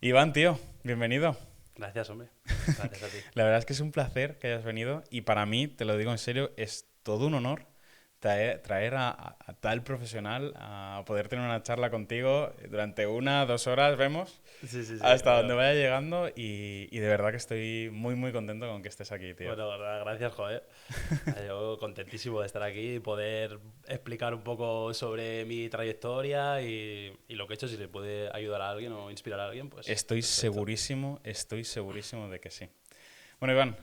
Iván, tío, bienvenido. Gracias, hombre. Gracias a ti. La verdad es que es un placer que hayas venido y para mí, te lo digo en serio, es todo un honor traer a tal profesional a poder tener una charla contigo durante 1, 2 horas, vemos, Sí, sí, sí. hasta donde Bueno, vaya llegando y de verdad que estoy muy, muy contento con que estés aquí, tío. bueno, gracias, joder. Yo contentísimo de estar aquí y poder explicar un poco sobre mi trayectoria y lo que he hecho. Si le puede ayudar a alguien o inspirar a alguien, pues perfecto. Estoy segurísimo de que sí. Bueno, Iván,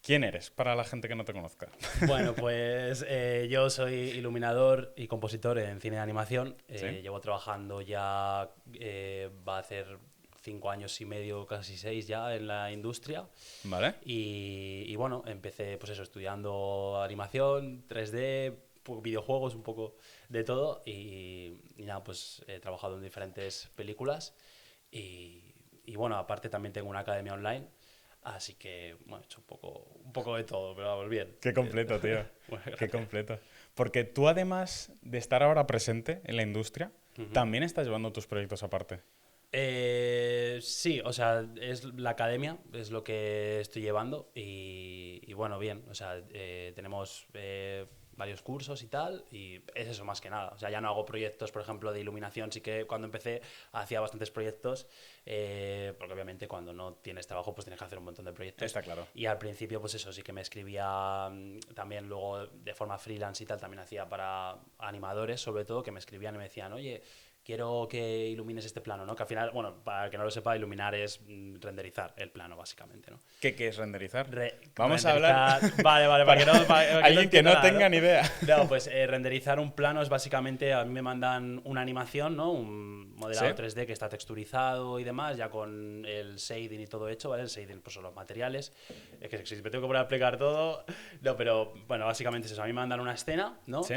¿quién eres para la gente que no te conozca? Bueno, pues yo soy iluminador y compositor en cine de animación. ¿Sí? Llevo trabajando ya, va a hacer 5 años y medio, casi 6 ya en la industria. ¿Vale? Y bueno, empecé pues eso, estudiando animación, 3D, videojuegos, un poco de todo. Y nada, pues he trabajado en diferentes películas. Y bueno, aparte también tengo una academia online. Así que, bueno, he hecho un poco de todo, pero vamos, bien. Qué Bien. completo, tío. Bueno, Qué gracias. completo. Porque tú, además de estar ahora presente en la industria, Ujú. también estás llevando tus proyectos aparte. Sí, o sea, es la academia, es lo que estoy llevando y bueno, bien, o sea, tenemos varios cursos y tal y es eso más que nada, o sea, ya no hago proyectos, por ejemplo, de iluminación, sí que cuando empecé hacía bastantes proyectos, porque obviamente cuando no tienes trabajo pues tienes que hacer un montón de proyectos Está claro. y al principio pues eso, sí que me escribía también luego de forma freelance y tal, también hacía para animadores sobre todo, que me escribían y me decían, oye, quiero que ilumines este plano, ¿no? Que al final, bueno, para el que no lo sepa, iluminar es renderizar el plano, básicamente, ¿no? ¿Qué es renderizar? Vamos a hablar Renderizar... Vale, vale, para para que no alguien que entienda no nada, tenga ¿no? ni idea. No, pues renderizar un plano es básicamente, a mí me mandan una animación, ¿no? Un ¿Sí? modelado 3D que está texturizado y demás, ya con el shading y todo hecho, ¿vale? El shading pues son los materiales. Es que si me tengo que poner a explicar todo... No, pero bueno, básicamente es eso. A mí me mandan una escena, ¿no? ¿Sí?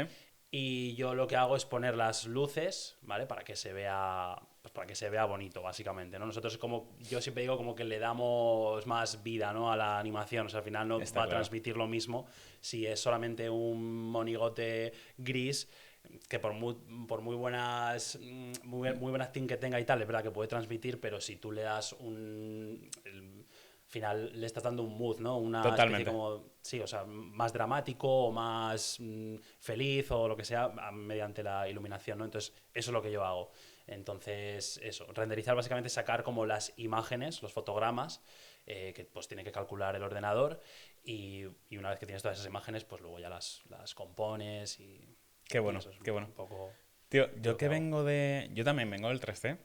Y yo lo que hago es poner las luces, ¿vale? Para que se vea, pues para que se vea bonito, básicamente, ¿no? Nosotros como, yo siempre digo como que le damos más vida, ¿no? A la animación, o sea, al final no Está va a claro. transmitir lo mismo si es solamente un monigote gris que por muy buenas muy buen acting que tenga y tal, es verdad que puede transmitir, pero si tú le das al final le estás dando un mood, ¿no? Una especie Totalmente. como, sí, o sea, más dramático o más feliz o lo que sea mediante la iluminación, ¿no? Entonces, eso es lo que yo hago. Entonces, eso, renderizar básicamente es sacar como las imágenes, los fotogramas, que pues tiene que calcular el ordenador y una vez que tienes todas esas imágenes, pues luego ya las compones Qué y bueno, eso es qué bueno. un poco Tío, lo que hago. Yo también vengo del 3D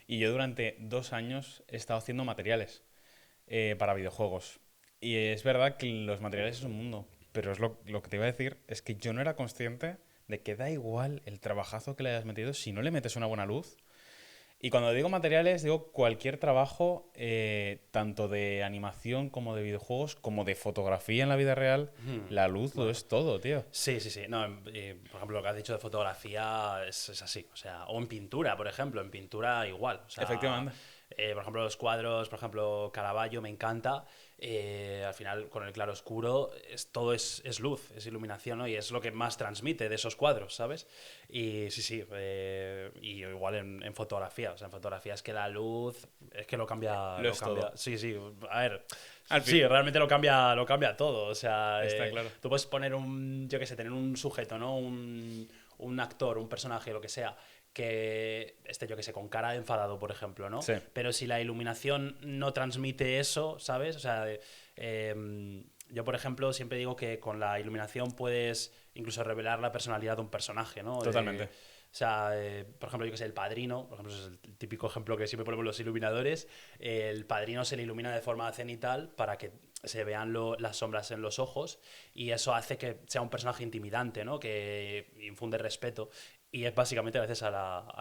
y yo durante 2 años he estado haciendo materiales para videojuegos. Y es verdad que los materiales es un mundo, pero es lo que te iba a decir es que yo no era consciente de que da igual el trabajazo que le hayas metido si no le metes una buena luz. Y cuando digo materiales, digo cualquier trabajo, tanto de animación como de videojuegos, como de fotografía en la vida real, la luz lo Bueno, es todo, tío. sí, sí, sí. No, por ejemplo, lo que has dicho de fotografía es así. O sea, o en pintura, por ejemplo. En pintura igual. O sea, Efectivamente. por ejemplo, los cuadros, por ejemplo, Caravaggio me encanta. Al final, con el claro oscuro, todo es luz, es iluminación, ¿no? Y es lo que más transmite de esos cuadros, ¿sabes? Y sí, sí. Y igual en fotografía. O sea, en fotografía es que la luz es que lo cambia, Lo lo es cambia. todo. Sí, sí. A ver. Al fin, Sí, realmente lo cambia todo. O sea, está claro. tú puedes poner yo qué sé, tener un sujeto, ¿no? Un actor, un personaje, lo que sea, que esté, yo qué sé, con cara de enfadado, por ejemplo, ¿no? Sí. Pero si la iluminación no transmite eso, ¿sabes? O sea, yo, por ejemplo, siempre digo que con la iluminación puedes incluso revelar la personalidad de un personaje, ¿no? Totalmente. O sea, por ejemplo, yo que sé, el padrino, por ejemplo, es el típico ejemplo que siempre ponemos los iluminadores. El padrino se le ilumina de forma cenital para que se vean las sombras en los ojos y eso hace que sea un personaje intimidante, ¿no? Que infunde respeto y es básicamente gracias a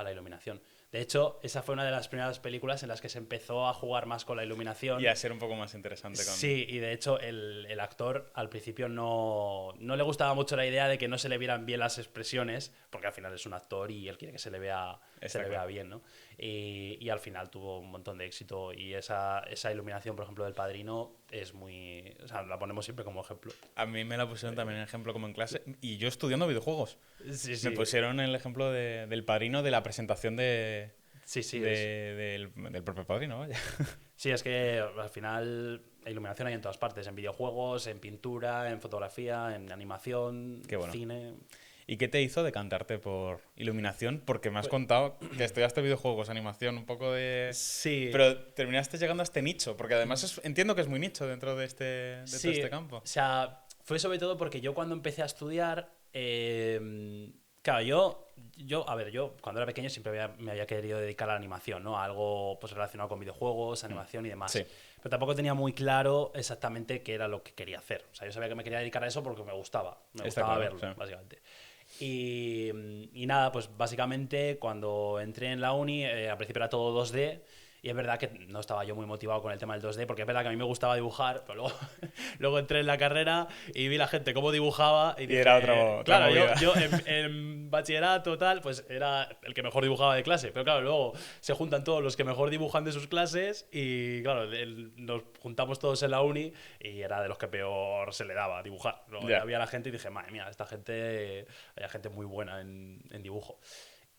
la iluminación. De hecho, esa fue una de las primeras películas en las que se empezó a jugar más con la Y iluminación. a ser un poco más interesante con... Sí, y de hecho el actor al principio no le gustaba mucho la idea de que no se le vieran bien las expresiones, porque al final es un actor y él quiere que se Está le vea claro. bien, ¿no? Y al final tuvo un montón de éxito y esa iluminación, por ejemplo, del Padrino es muy... O sea, la ponemos siempre como ejemplo. A mí me la pusieron también en ejemplo como en clase. Y yo estudiando videojuegos. Sí, Me sí. pusieron el ejemplo del padrino de la presentación Sí, sí. del propio Padrino, vaya. Sí, es que al final la iluminación hay en todas partes, en videojuegos, en pintura, en fotografía, en animación, Qué bueno. cine. ¿Y qué te hizo decantarte por iluminación? Porque me has Pues, contado que estudiaste videojuegos, animación, un poco de... sí, Pero terminaste llegando a este nicho, porque además entiendo que es muy nicho dentro de sí. este campo. O sea, fue sobre todo porque yo cuando empecé a estudiar, claro, a ver, yo cuando era pequeño siempre me había querido dedicar a la animación, ¿no? A algo pues relacionado con videojuegos, animación y demás. Sí, Pero tampoco tenía muy claro exactamente qué era lo que quería hacer. O sea, yo sabía que me quería dedicar a eso porque me gustaba. Me está gustaba claro. verlo, Sí. básicamente. Y nada, pues básicamente cuando entré en la uni, al principio era todo 2D. Y es verdad que no estaba yo muy motivado con el tema del 2D, porque es verdad que a mí me gustaba dibujar, pero luego, luego entré en la carrera y vi la gente cómo dibujaba y Y era dije, otra claro, movida. yo en bachillerato tal, pues era el que mejor dibujaba de clase, pero claro, luego se juntan todos los que mejor dibujan de sus clases y claro, nos juntamos todos en la uni y era de los que peor se le daba dibujar. Luego ya Ya. había la gente y dije, madre mía, esta gente, hay gente muy buena en dibujo.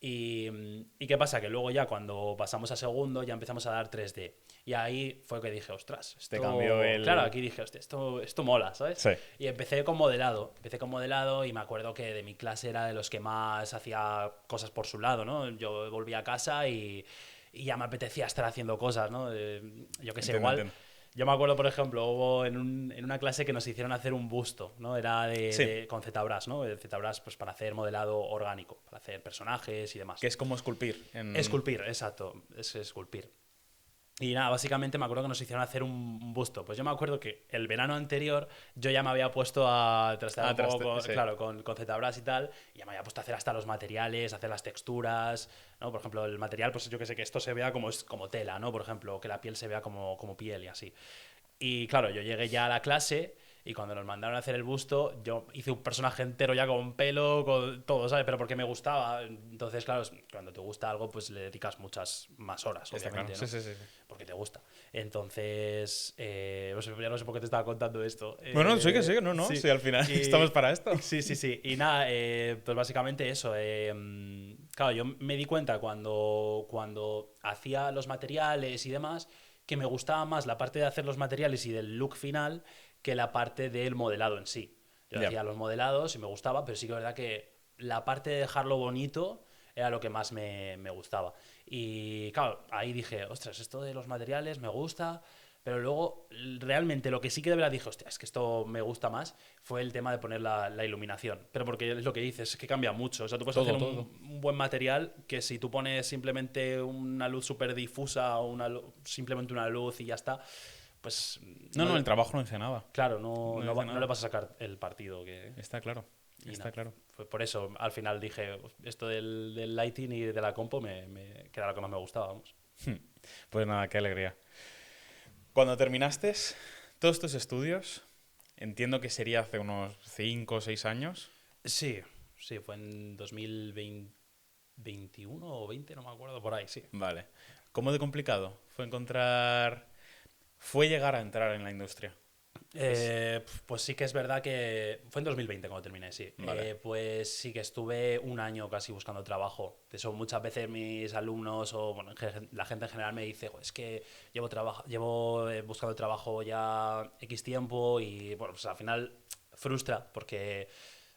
¿Y qué pasa? Que luego ya cuando pasamos a segundo ya empezamos a dar 3D. Y ahí fue que dije, ostras, Te esto... cambió Claro, aquí dije, hostia, esto mola, ¿sabes? Sí. Y empecé con modelado. Empecé con modelado y me acuerdo que de mi clase era de los que más hacía cosas por su lado, ¿no? Yo volvía a casa y ya me apetecía estar haciendo cosas, ¿no? Yo qué sé, Entiendo, igual... entiendo. Yo me acuerdo, por ejemplo, hubo en una clase que nos hicieron hacer un busto, ¿no? Era Sí, con ZBrush, ¿no? El ZBrush, pues para hacer modelado orgánico, para hacer personajes y demás. que es como esculpir. Esculpir, exacto, es esculpir. Y nada, básicamente me acuerdo que nos hicieron hacer un busto. Pues yo me acuerdo que el verano anterior yo ya me había puesto a trastear un poco, Sí. claro, con ZBrush y tal, y ya me había puesto a hacer hasta los materiales, hacer las texturas, ¿no? Por ejemplo, el material, pues yo que sé, que esto se vea como tela, ¿no? Por ejemplo, que la piel se vea como piel y así. Y claro, yo llegué ya a la clase y cuando nos mandaron a hacer el busto, yo hice un personaje entero ya con pelo, con todo, ¿sabes? Pero porque me gustaba. Entonces, claro, cuando te gusta algo, pues le dedicas muchas más horas, Está obviamente, claro. ¿no? Sí, sí, sí. Porque te gusta. Entonces, ya no sé por qué te estaba contando esto. Bueno, sí que sí, no, no. Sí, Sí, al final estamos para esto. sí, sí, sí. Y nada, pues básicamente eso. Claro, yo me di cuenta cuando hacía los materiales y demás que me gustaba más la parte de hacer los materiales y del look final que la parte del modelado en sí. Yo Ya. hacía los modelados y me gustaba, pero sí que es verdad que la parte de dejarlo bonito era lo que más me gustaba. Y claro, ahí dije, ostras, esto de los materiales me gusta, pero luego realmente lo que sí que de verdad dije, hostia, es que esto me gusta más, fue el tema de poner la iluminación. Pero porque es lo que dices, es que cambia mucho. O sea, tú puedes hacer Todo, todo. un buen material que si tú pones simplemente una luz súper difusa o simplemente una luz y ya está, pues No, no, el trabajo no dice nada. claro, No no, dice no nada. le vas a sacar el partido que... Está claro. Y Está nada, claro. fue por eso al final dije, esto del lighting y de la compo que era lo que más me gustaba, vamos. Pues nada, qué alegría. Cuando terminaste todos tus estudios, entiendo que sería hace unos 5 o 6 años. Sí, sí, fue en 2021 o 20, no me acuerdo, por ahí, sí. Vale. ¿Cómo de complicado fue encontrar... fue llegar a entrar en la industria? Pues sí que es verdad que fue en 2020 cuando terminé, sí. Vale. Pues sí que estuve un año casi buscando trabajo. De eso muchas veces mis alumnos o bueno, la gente en general me dice, es que llevo buscando trabajo ya X tiempo y bueno, pues al final frustra porque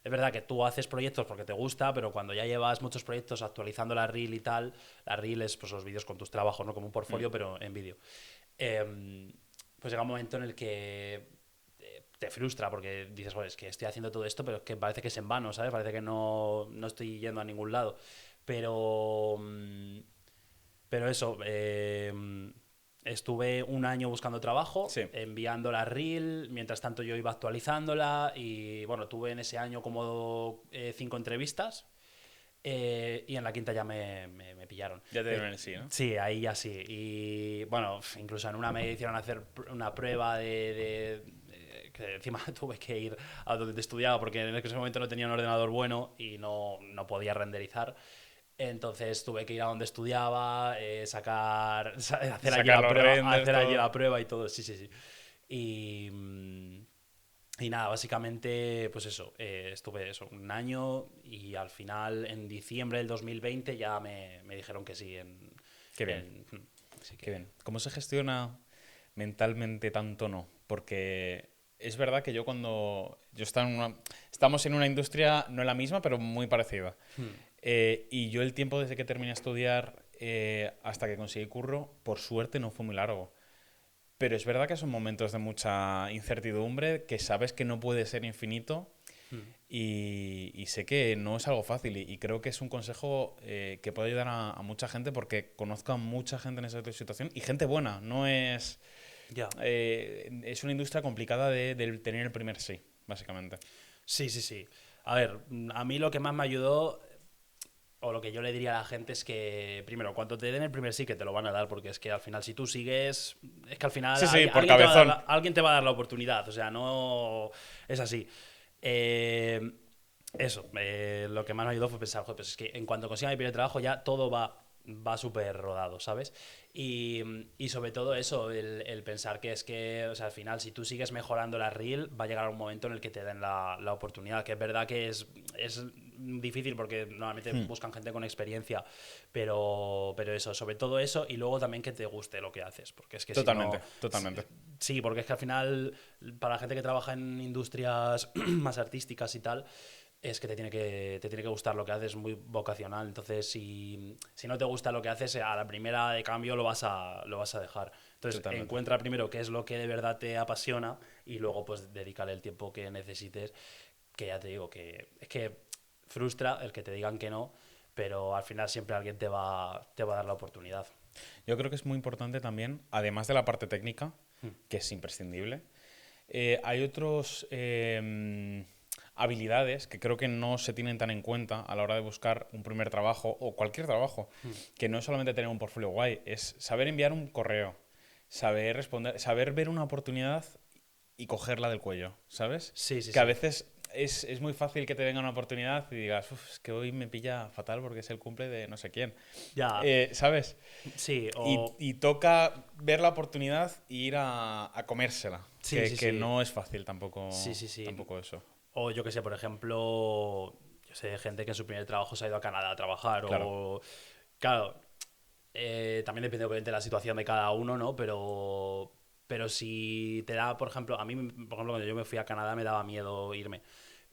es verdad que tú haces proyectos porque te gusta, pero cuando ya llevas muchos proyectos actualizando la reel y tal, la reel es pues los vídeos con tus trabajos, ¿no? Como un portfolio, pero en vídeo. Pues llega un momento en el que te frustra porque dices, joder, es que estoy haciendo todo esto, pero es que parece que es en vano, ¿sabes? Parece que no estoy yendo a ningún lado. Pero, pero eso, estuve un año buscando trabajo, Sí. enviando la reel, mientras tanto yo iba actualizándola y bueno, tuve en ese año como 5 entrevistas. Y en la quinta ya me pillaron. Ya te dieron el sí, ¿no? Sí, ahí ya sí. Y bueno, incluso en una me hicieron hacer una prueba que encima tuve que ir a donde estudiaba porque en ese momento no tenía un ordenador bueno y no podía renderizar. Entonces tuve que ir a donde estudiaba, hacer allí Sacar la los prueba, renders, hacer allí todo. la prueba y todo. Sí, sí, sí. Y nada, básicamente, pues eso, estuve eso, un año y al final, en diciembre del 2020, ya me dijeron que sí Qué bien. Así que... Qué bien. ¿Cómo se gestiona mentalmente tanto no? Porque es verdad que yo cuando... Estamos en una industria, no en la misma, pero muy parecida. Y yo el tiempo desde que terminé de estudiar hasta que conseguí curro, por suerte no fue muy largo. Pero es verdad que son momentos de mucha incertidumbre, que sabes que no puede ser infinito y sé que no es algo fácil y creo que es un consejo que puede ayudar a mucha gente porque conozco a mucha gente en esa situación y gente buena, no es... Ya. Es una industria complicada de tener el primer sí, básicamente. Sí, sí, sí. A ver, a mí lo que más me ayudó, o lo que yo le diría a la gente es que, primero, cuando te den el primer sí, que te lo van a dar, porque es que al final, si tú sigues, es que al final Sí, sí, por alguien te va a dar cabezón. alguien te va a dar la oportunidad, o sea, no es así. Eh, lo que más me ayudó fue pensar, "Joder, pues es que en cuanto consiga mi primer trabajo ya todo va súper rodado, ¿sabes? Y sobre todo eso, el pensar que es que, o sea, al final, si tú sigues mejorando la reel, va a llegar un momento en el que te den la oportunidad, que es verdad que es difícil porque normalmente buscan gente con experiencia, pero eso, sobre todo eso, y luego también que te guste lo que haces, porque es que si no... Totalmente, totalmente. Sí, porque es que al final, para la gente que trabaja en industrias más artísticas y tal, es que te tiene que gustar lo que haces, es muy vocacional. Entonces, si no te gusta lo que haces, a la primera de cambio lo vas a dejar. Entonces, Totalmente. encuentra primero qué es lo que de verdad te apasiona y luego, pues, dedícale el tiempo que necesites. Que ya te digo que es que frustra el que te digan que no, pero al final siempre alguien te va a dar la oportunidad. Yo creo que es muy importante también, además de la parte técnica, que es imprescindible, hay otros habilidades que creo que no se tienen tan en cuenta a la hora de buscar un primer trabajo o cualquier trabajo, que no es solamente tener un portfolio guay, es saber enviar un correo, saber responder, saber ver una oportunidad y cogerla del cuello, ¿sabes? Sí, sí, Que a sí. veces es muy fácil que te venga una oportunidad y digas, "Uf, es que hoy me pilla fatal porque es el cumple de no sé quién. Ya, ¿Sabes? sí, Y toca ver la oportunidad y ir a comérsela. Sí, sí, Que sí. no es fácil tampoco, Sí, sí, sí. tampoco eso. O yo que sé, por ejemplo, yo sé gente que en su primer trabajo se ha ido a Canadá a trabajar Claro. o... Claro, también depende obviamente de la situación de cada uno, ¿no? Pero si te da, por ejemplo, a mí, por ejemplo, cuando yo me fui a Canadá me daba miedo irme.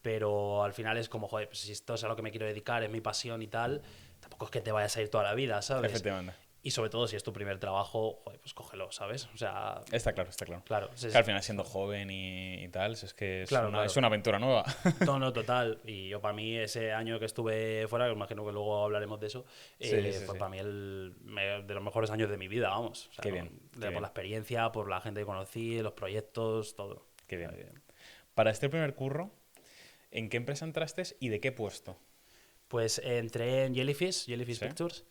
Pero al final es como, joder, pues si esto es a lo que me quiero dedicar, es mi pasión y tal, tampoco es que te vayas a ir toda la vida, ¿sabes? Efectivamente. Y sobre todo si es tu primer trabajo, joder, pues cógelo, ¿sabes? O sea, Está claro, está claro. claro, Que al final siendo joven y tal, es que claro, es claro. una aventura nueva. No, no, total. Y yo para mí ese año que estuve fuera, que imagino que luego hablaremos de eso, Sí, sí, fue sí. para mí de los mejores años de mi vida, vamos. O sea, Qué bien, qué por la bien, experiencia, por la gente que conocí, los proyectos, todo. qué O sea bien. que- Para este primer curro, ¿en qué empresa entraste y de qué puesto? Pues entré en Jellyfish ¿Sí? Pictures,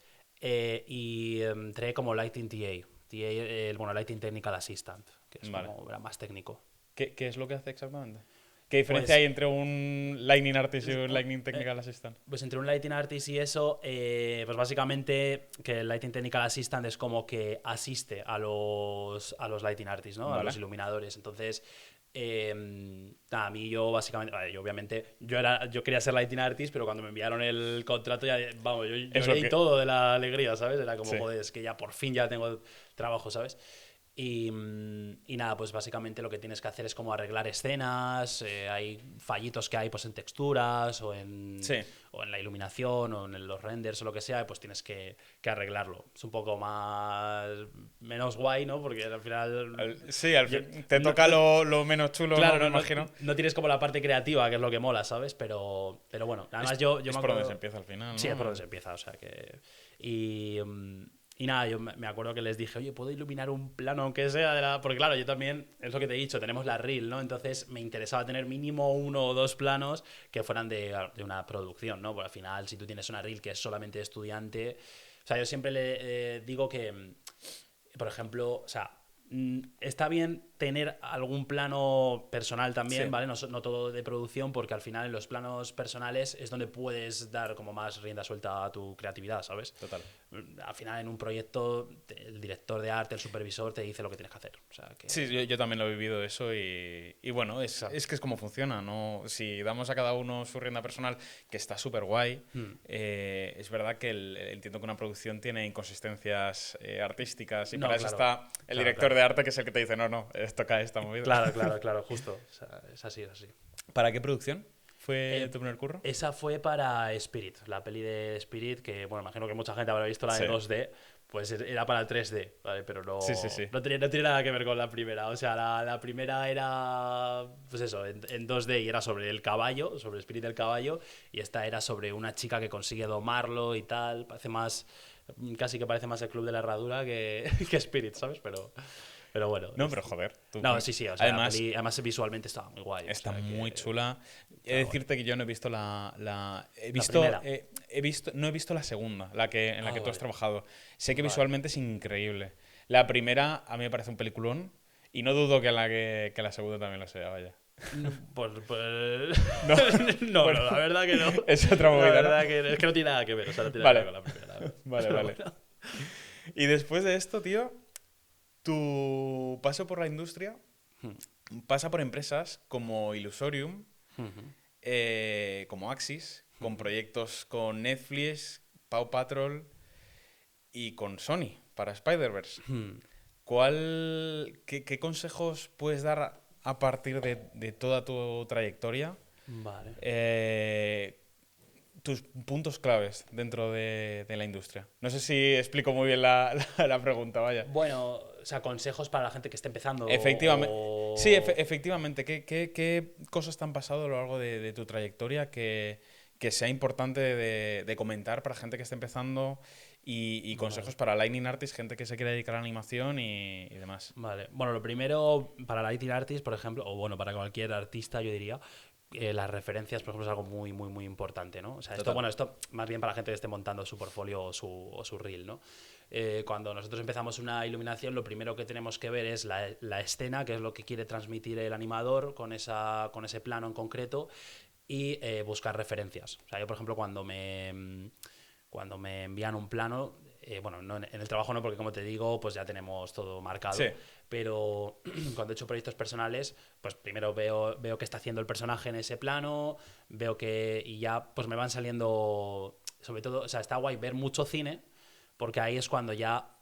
y entré como Lighting TA. Bueno, Lighting Technical Assistant, que es Vale. como era más técnico. ¿Qué es lo que hace exactamente? ¿Qué diferencia Pues hay entre un Lightning Artist y un Lightning Technical Assistant? Pues entre un Lighting Artist y eso, pues básicamente que el Lighting Technical Assistant es como que asiste a los Lighting Artists, ¿no? A los Vale. iluminadores. Entonces, nada, a mí yo básicamente, vale, yo obviamente, yo quería ser Lighting Artist, pero cuando me enviaron el contrato ya, vamos, yo Eso lloré y que... todo de la alegría, ¿sabes? Era como, Sí. joder, es que ya por fin ya tengo trabajo, ¿sabes? Y nada, pues básicamente lo que tienes que hacer es como arreglar escenas, hay fallitos que hay pues en texturas Sí. o en la iluminación o en los renders o lo que sea, pues tienes que arreglarlo. Es un poco menos guay, ¿no? Porque al final... Sí, te no, toca lo menos chulo, ¿no? claro, Me no, imagino. no tienes como la parte creativa, que es lo que mola, ¿sabes? Pero bueno, además yo Es me por donde se acuerdo... empieza al final, Sí, es por ¿no? donde se empieza, o sea que... Y nada, yo me acuerdo que les dije, oye, ¿puedo iluminar un plano aunque sea de la...? Porque claro, yo también, es lo que te he dicho, tenemos la reel, ¿no? Entonces me interesaba tener mínimo 1 o 2 planos que fueran de una producción, ¿no? Porque al final, si tú tienes una reel que es solamente de estudiante... O sea, yo siempre le digo que, por ejemplo, o sea, está bien tener algún plano personal también, Sí. ¿vale? No todo de producción, porque al final en los planos personales es donde puedes dar como más rienda suelta a tu creatividad, ¿sabes? Total. Al final en un proyecto el director de arte, el supervisor te dice lo que tienes que hacer. O sea, que... Sí, yo también lo he vivido eso y bueno, es que es como funciona, ¿no? Si damos a cada uno su rienda personal, que está súper guay, es verdad que entiendo que una producción tiene inconsistencias artísticas y No, para eso claro. está el director de arte, que es el que te dice, no, esto cae, está movido. Claro, justo. O sea, es así. ¿Para qué producción fue tu primer curro? Esa fue para Spirit, la peli de Spirit, que, bueno, imagino que mucha gente habrá visto la de Sí. 2D, pues era para el 3D, ¿vale? Pero no, Sí. no tiene nada que ver con la primera. O sea, la primera era, pues eso, en 2D y era sobre el caballo, sobre el Spirit del caballo, y esta era sobre una chica que consigue domarlo y tal. Casi que parece más el Club de la Herradura que Spirit, ¿sabes? Pero bueno. No, pero joder. No, sí, o sea, además, además visualmente estaba muy guay. está o sea, muy que... chula. He de decirte que yo no he visto he visto, primera. no he visto la segunda, en la que tú vale. has trabajado. Sé que Vale. visualmente es increíble. La primera a mí me parece un peliculón y no dudo que la segunda también lo sea, vaya. Pues No. no, Bueno, la verdad que no. es otra movida, La ¿no? verdad que es que no tiene nada que ver, o sea, no tiene Vale. nada que ver con la primera. Vale. Bueno. Y después de esto, tío, tu paso por la industria pasa por empresas como Illusorium, como Axis, con proyectos con Netflix, Paw Patrol y con Sony para Spider-Verse. ¿Qué consejos puedes dar a partir de toda tu trayectoria? Vale. Tus puntos claves dentro de la industria. No sé si explico muy bien la pregunta, vaya. Bueno, o sea, consejos para la gente que esté empezando. Efectivamente. o- Sí, efectivamente. ¿Qué cosas te han pasado a lo largo de tu trayectoria que sea importante de comentar para gente que esté empezando y consejos para Lightning Artist, gente que se quiere dedicar a la animación y demás? Vale. Bueno, lo primero, para Lighting Artist, por ejemplo, o bueno, para cualquier artista, yo diría, las referencias, por ejemplo, es algo muy, muy, muy importante, ¿no? O sea, Total. esto más bien para la gente que esté montando su portfolio o su reel, ¿no? Cuando nosotros empezamos una iluminación, lo primero que tenemos que ver es la escena, que es lo que quiere transmitir el animador con ese plano en concreto, y buscar referencias. O sea, yo, por ejemplo, cuando me envían un plano, bueno, no, en el trabajo no, porque como te digo, pues ya tenemos todo marcado. Sí. Pero cuando he hecho proyectos personales, pues primero veo qué está haciendo el personaje en ese plano, y ya pues me van saliendo, sobre todo, o sea, está guay ver mucho cine, porque ahí es cuando ya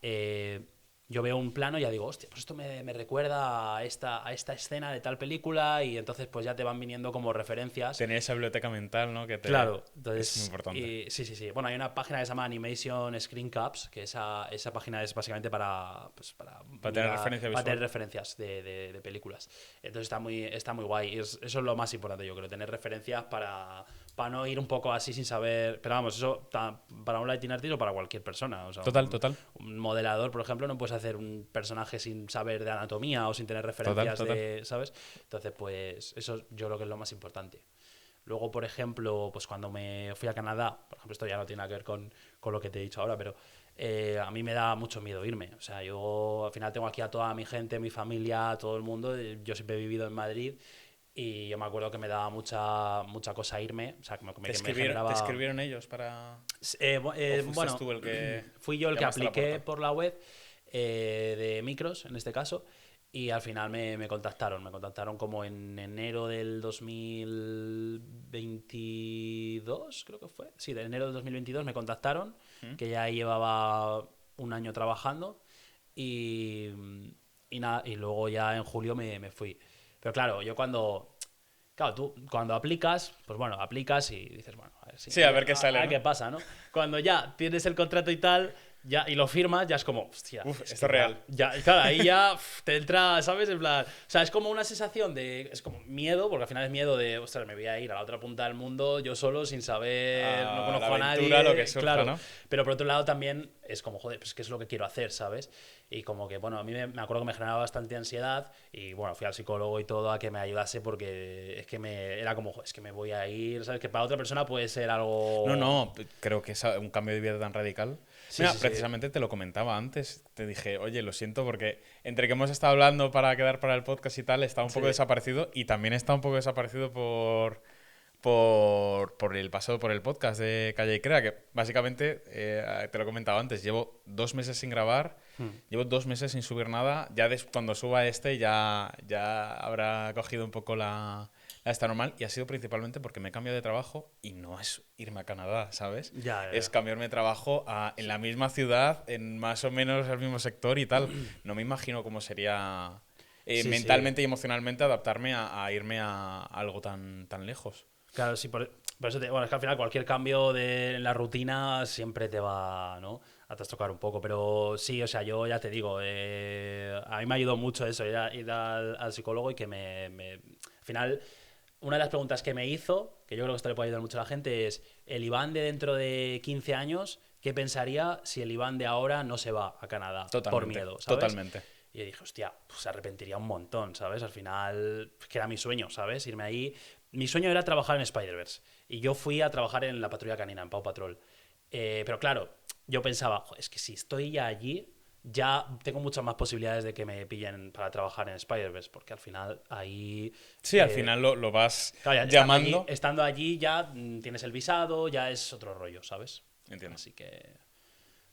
yo veo un plano y ya digo, hostia, pues esto me recuerda a esta escena de tal película, y entonces pues ya te van viniendo como referencias. Tener esa biblioteca mental, ¿no? Claro, entonces, es muy importante. sí. Bueno, hay una página que se llama Animation Screen Caps, que esa página es básicamente para tener referencia para visual. tener referencias de películas. Entonces está muy guay. Eso es lo más importante, yo creo, tener referencias para no ir un poco así sin saber. Pero vamos, eso para un lighting artist o para cualquier persona. O sea, Total. un modelador, por ejemplo, no puedes hacer un personaje sin saber de anatomía o sin tener referencias Total. ¿sabes? Entonces, pues eso yo creo que es lo más importante. Luego, por ejemplo, pues cuando me fui a Canadá, por ejemplo, esto ya no tiene nada que ver con lo que te he dicho ahora, pero a mí me da mucho miedo irme. O sea, yo al final tengo aquí a toda mi gente, mi familia, todo el mundo. Yo siempre he vivido en Madrid y yo me acuerdo que me daba mucha cosa irme. O sea, que me generaba... ¿Te escribieron ellos para...? ¿O fuiste bueno, tú el que fui yo el que llamaste a la apliqué puerta? por la web de Micros, en este caso, y al final me contactaron. Me contactaron como en enero del 2022, creo que fue. Sí, de enero del 2022 me contactaron, que ya llevaba un año trabajando y nada, y luego ya en julio me fui. Pero claro, Claro, tú cuando aplicas, pues bueno, aplicas y dices, bueno, a ver si... Sí, a ver qué sale, A ver ¿no? qué pasa, ¿no? Cuando ya tienes el contrato y tal, y lo firmas, ya es como, hostia, Uf, es esto que es real. y claro, ahí ya te entra, ¿sabes? En plan, o sea, es como una sensación es como miedo, porque al final es miedo de, ostras, me voy a ir a la otra punta del mundo yo solo, sin saber, no conozco la a nadie. aventura, lo que surja, claro. ¿no? Pero por otro lado también es como, joder, pues ¿qué es lo que quiero hacer, sabes? Y como que, bueno, a mí me acuerdo que me generaba bastante ansiedad y, bueno, fui al psicólogo y todo a que me ayudase porque es que era como, "Jo, es que me voy a ir", ¿sabes? Que para otra persona puede ser algo... No, creo que es un cambio de vida tan radical. Sí, Mira, sí, sí. precisamente te lo comentaba antes. Te dije, oye, lo siento porque entre que hemos estado hablando para quedar para el podcast y tal, está un poco Sí. desaparecido y también está un poco desaparecido por el paso por el podcast de Calla y Crea, que básicamente, te lo he comentado antes, llevo 2 meses sin grabar, llevo 2 meses sin subir nada, ya cuando suba este ya habrá cogido un poco la esta normal y ha sido principalmente porque me he cambiado de trabajo y no es irme a Canadá, ¿sabes? Ya. Es cambiarme de trabajo en la misma ciudad, en más o menos el mismo sector y tal. No me imagino cómo sería Sí, mentalmente y emocionalmente adaptarme a irme a algo tan lejos. Claro, sí, por eso bueno, es que al final cualquier cambio en la rutina siempre te va, ¿no?, a trastocar un poco, pero sí, o sea, yo ya te digo, a mí me ayudó mucho eso, ir al psicólogo y que al final, una de las preguntas que me hizo, que yo creo que esto le puede ayudar mucho a la gente, es, el Iván de dentro de 15 años, ¿qué pensaría si el Iván de ahora no se va a Canadá por miedo, ¿sabes? Totalmente. Y yo dije, hostia, pues se arrepentiría un montón, ¿sabes? Al final, que era mi sueño, ¿sabes? Irme ahí. Mi sueño era trabajar en Spider-Verse. Y yo fui a trabajar en la Patrulla Canina, en Paw Patrol. Pero claro, yo pensaba, "Jo, es que si estoy ya allí, ya tengo muchas más posibilidades de que me pillen para trabajar en Spider-Verse", porque al final ahí... Sí, al final lo vas claro, llamando. estando allí ya tienes el visado, ya es otro rollo, ¿sabes? Entiendo. Así que...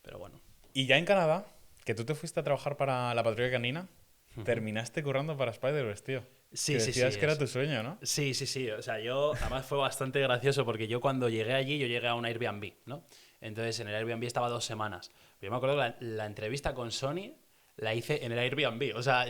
Pero bueno. Y ya en Canadá, que tú te fuiste a trabajar para la Patrulla Canina, terminaste currando para Spider-Verse, tío. Sí, Que sí, decías sí. que era tu sueño, ¿no? Sí, sí, sí. O sea, yo, además fue bastante gracioso porque yo cuando llegué allí, yo llegué a un Airbnb, ¿no? Entonces en el Airbnb estaba 2 semanas. Yo me acuerdo que la entrevista con Sony la hice en el Airbnb. O sea,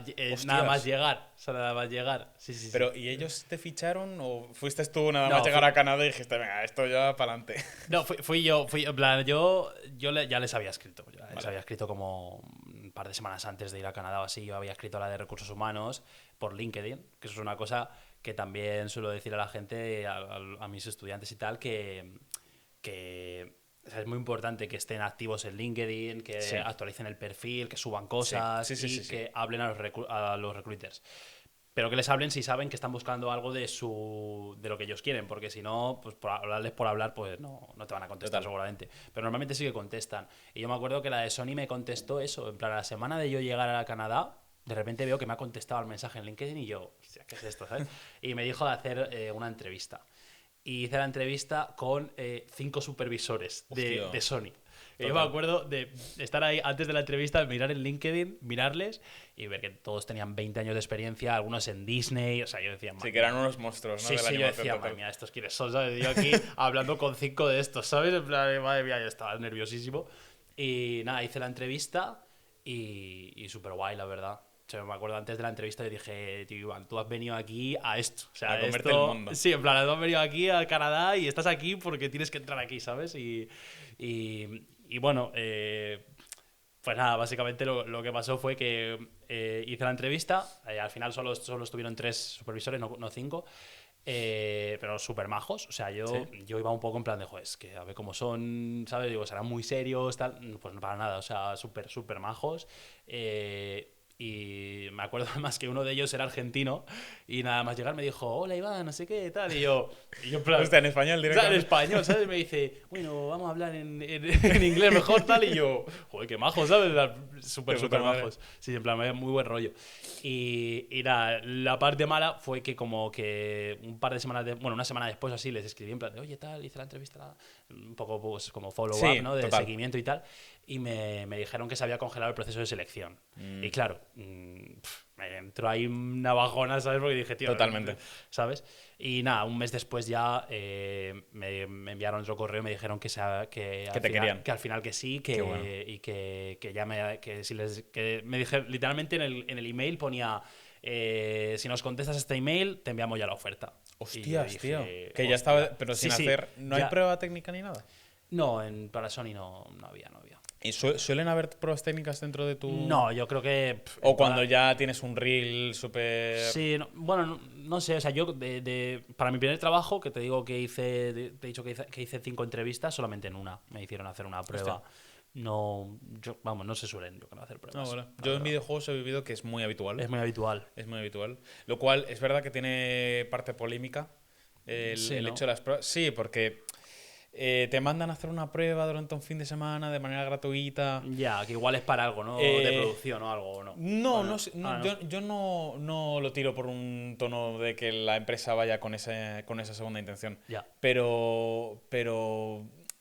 nada más llegar. O sea, nada más llegar. Sí, sí, sí. Pero, ¿y ellos te ficharon o fuiste tú nada No, más llegar a Canadá y dijiste, venga, esto ya para adelante? No, fui yo, en plan, ya les había escrito. Les había escrito como un par de semanas antes de ir a Canadá o así. Yo había escrito la de recursos humanos por LinkedIn, que eso es una cosa que también suelo decir a la gente, a mis estudiantes y tal, que o sea, es muy importante que estén activos en LinkedIn, que Sí. actualicen el perfil, que suban cosas Sí. que hablen a los recruiters. Pero que les hablen si saben que están buscando algo de lo que ellos quieren, porque si no, pues por hablarles por hablar, pues no te van a contestar seguramente. Pero normalmente sí que contestan. Y yo me acuerdo que la de Sony me contestó eso, en plan, a la semana de yo llegar a Canadá, de repente veo que me ha contestado el mensaje en LinkedIn y yo, hostia, ¿qué es esto, sabes? Y me dijo de hacer una entrevista. Y hice la entrevista con 5 supervisores de Sony. Y yo me acuerdo de estar ahí antes de la entrevista, mirar en LinkedIn, mirarles y ver que todos tenían 20 años de experiencia, algunos en Disney. O sea, yo decía, Sí, que eran unos monstruos, ¿no? Sí, de la sí, yo animación decía, total. madre mía, ¿estos quiénes son? ¿Sabes? Yo aquí hablando con 5 de estos, ¿sabes? En plan, madre mía, yo estaba nerviosísimo. Y nada, hice la entrevista y súper guay, la verdad. O sea, me acuerdo antes de la entrevista yo dije, tío Iván, tú has venido aquí a esto. O sea, A comerte esto... el mundo. Sí, en plan, tú has venido aquí a Canadá y estás aquí porque tienes que entrar aquí, ¿sabes? Y bueno, pues nada, básicamente lo que pasó fue que hice la entrevista. Al final solo estuvieron 3 supervisores, no 5. Pero súper majos. O sea, yo iba un poco en plan de, joder, es que a ver cómo son, ¿sabes? Digo, serán muy serios, tal. Pues no para nada, o sea, súper majos. Y me acuerdo además que uno de ellos era argentino y nada más llegar me dijo, hola Iván, no sé qué, tal. Y yo en plan... Hostia, en español O sea, en directamente. español, ¿sabes? Me dice, bueno, vamos a hablar en inglés mejor, tal. Y yo, joder, qué majos, ¿sabes? Súper madre. majos. Sí, en plan, muy buen rollo. Y nada, la parte mala fue que como que un par de semanas, una semana después así, les escribí en plan de, oye, tal, hice la entrevista, un poco pues, como follow-up, ¿no? De total. seguimiento y tal. Y me dijeron que se había congelado el proceso de selección. Y claro, me entró ahí una bajona, ¿sabes? Porque dije, tío... Totalmente. ¿Sabes? Y nada, un mes después ya me enviaron otro correo y me dijeron que querían. que al final que sí, bueno. y que ya que me dijeron, literalmente en el email ponía, si nos contestas este email, te enviamos ya la oferta. Hostias, Y yo tío. dije, Que ya estaba, pero Sí, sin sí, hacer. ¿No hay ya- prueba técnica ni nada? No, para Sony no había. ¿Y suelen haber pruebas técnicas dentro de tu...? No, yo creo que... O cuando ya tienes un reel súper... Sí, bueno, no sé, o sea, yo para mi primer trabajo, que te digo que te he dicho que hice 5 entrevistas, solamente en una me hicieron hacer una prueba. Hostia. no se suelen, yo creo, hacer No, pruebas. bueno. la Yo en verdad. videojuegos he vivido que es muy habitual. Es muy habitual. Es muy habitual. Lo cual es verdad que tiene parte polémica Sí, el ¿no? hecho de las pruebas. Sí, porque te mandan a hacer una prueba durante un fin de semana de manera gratuita. Ya, que igual es para algo, ¿no? De Eh, producción o algo, ¿o no? ¿O no, no? no, sé, Ah, ¿no? yo no lo tiro por un tono de que la empresa vaya con esa segunda intención. Ya. Pero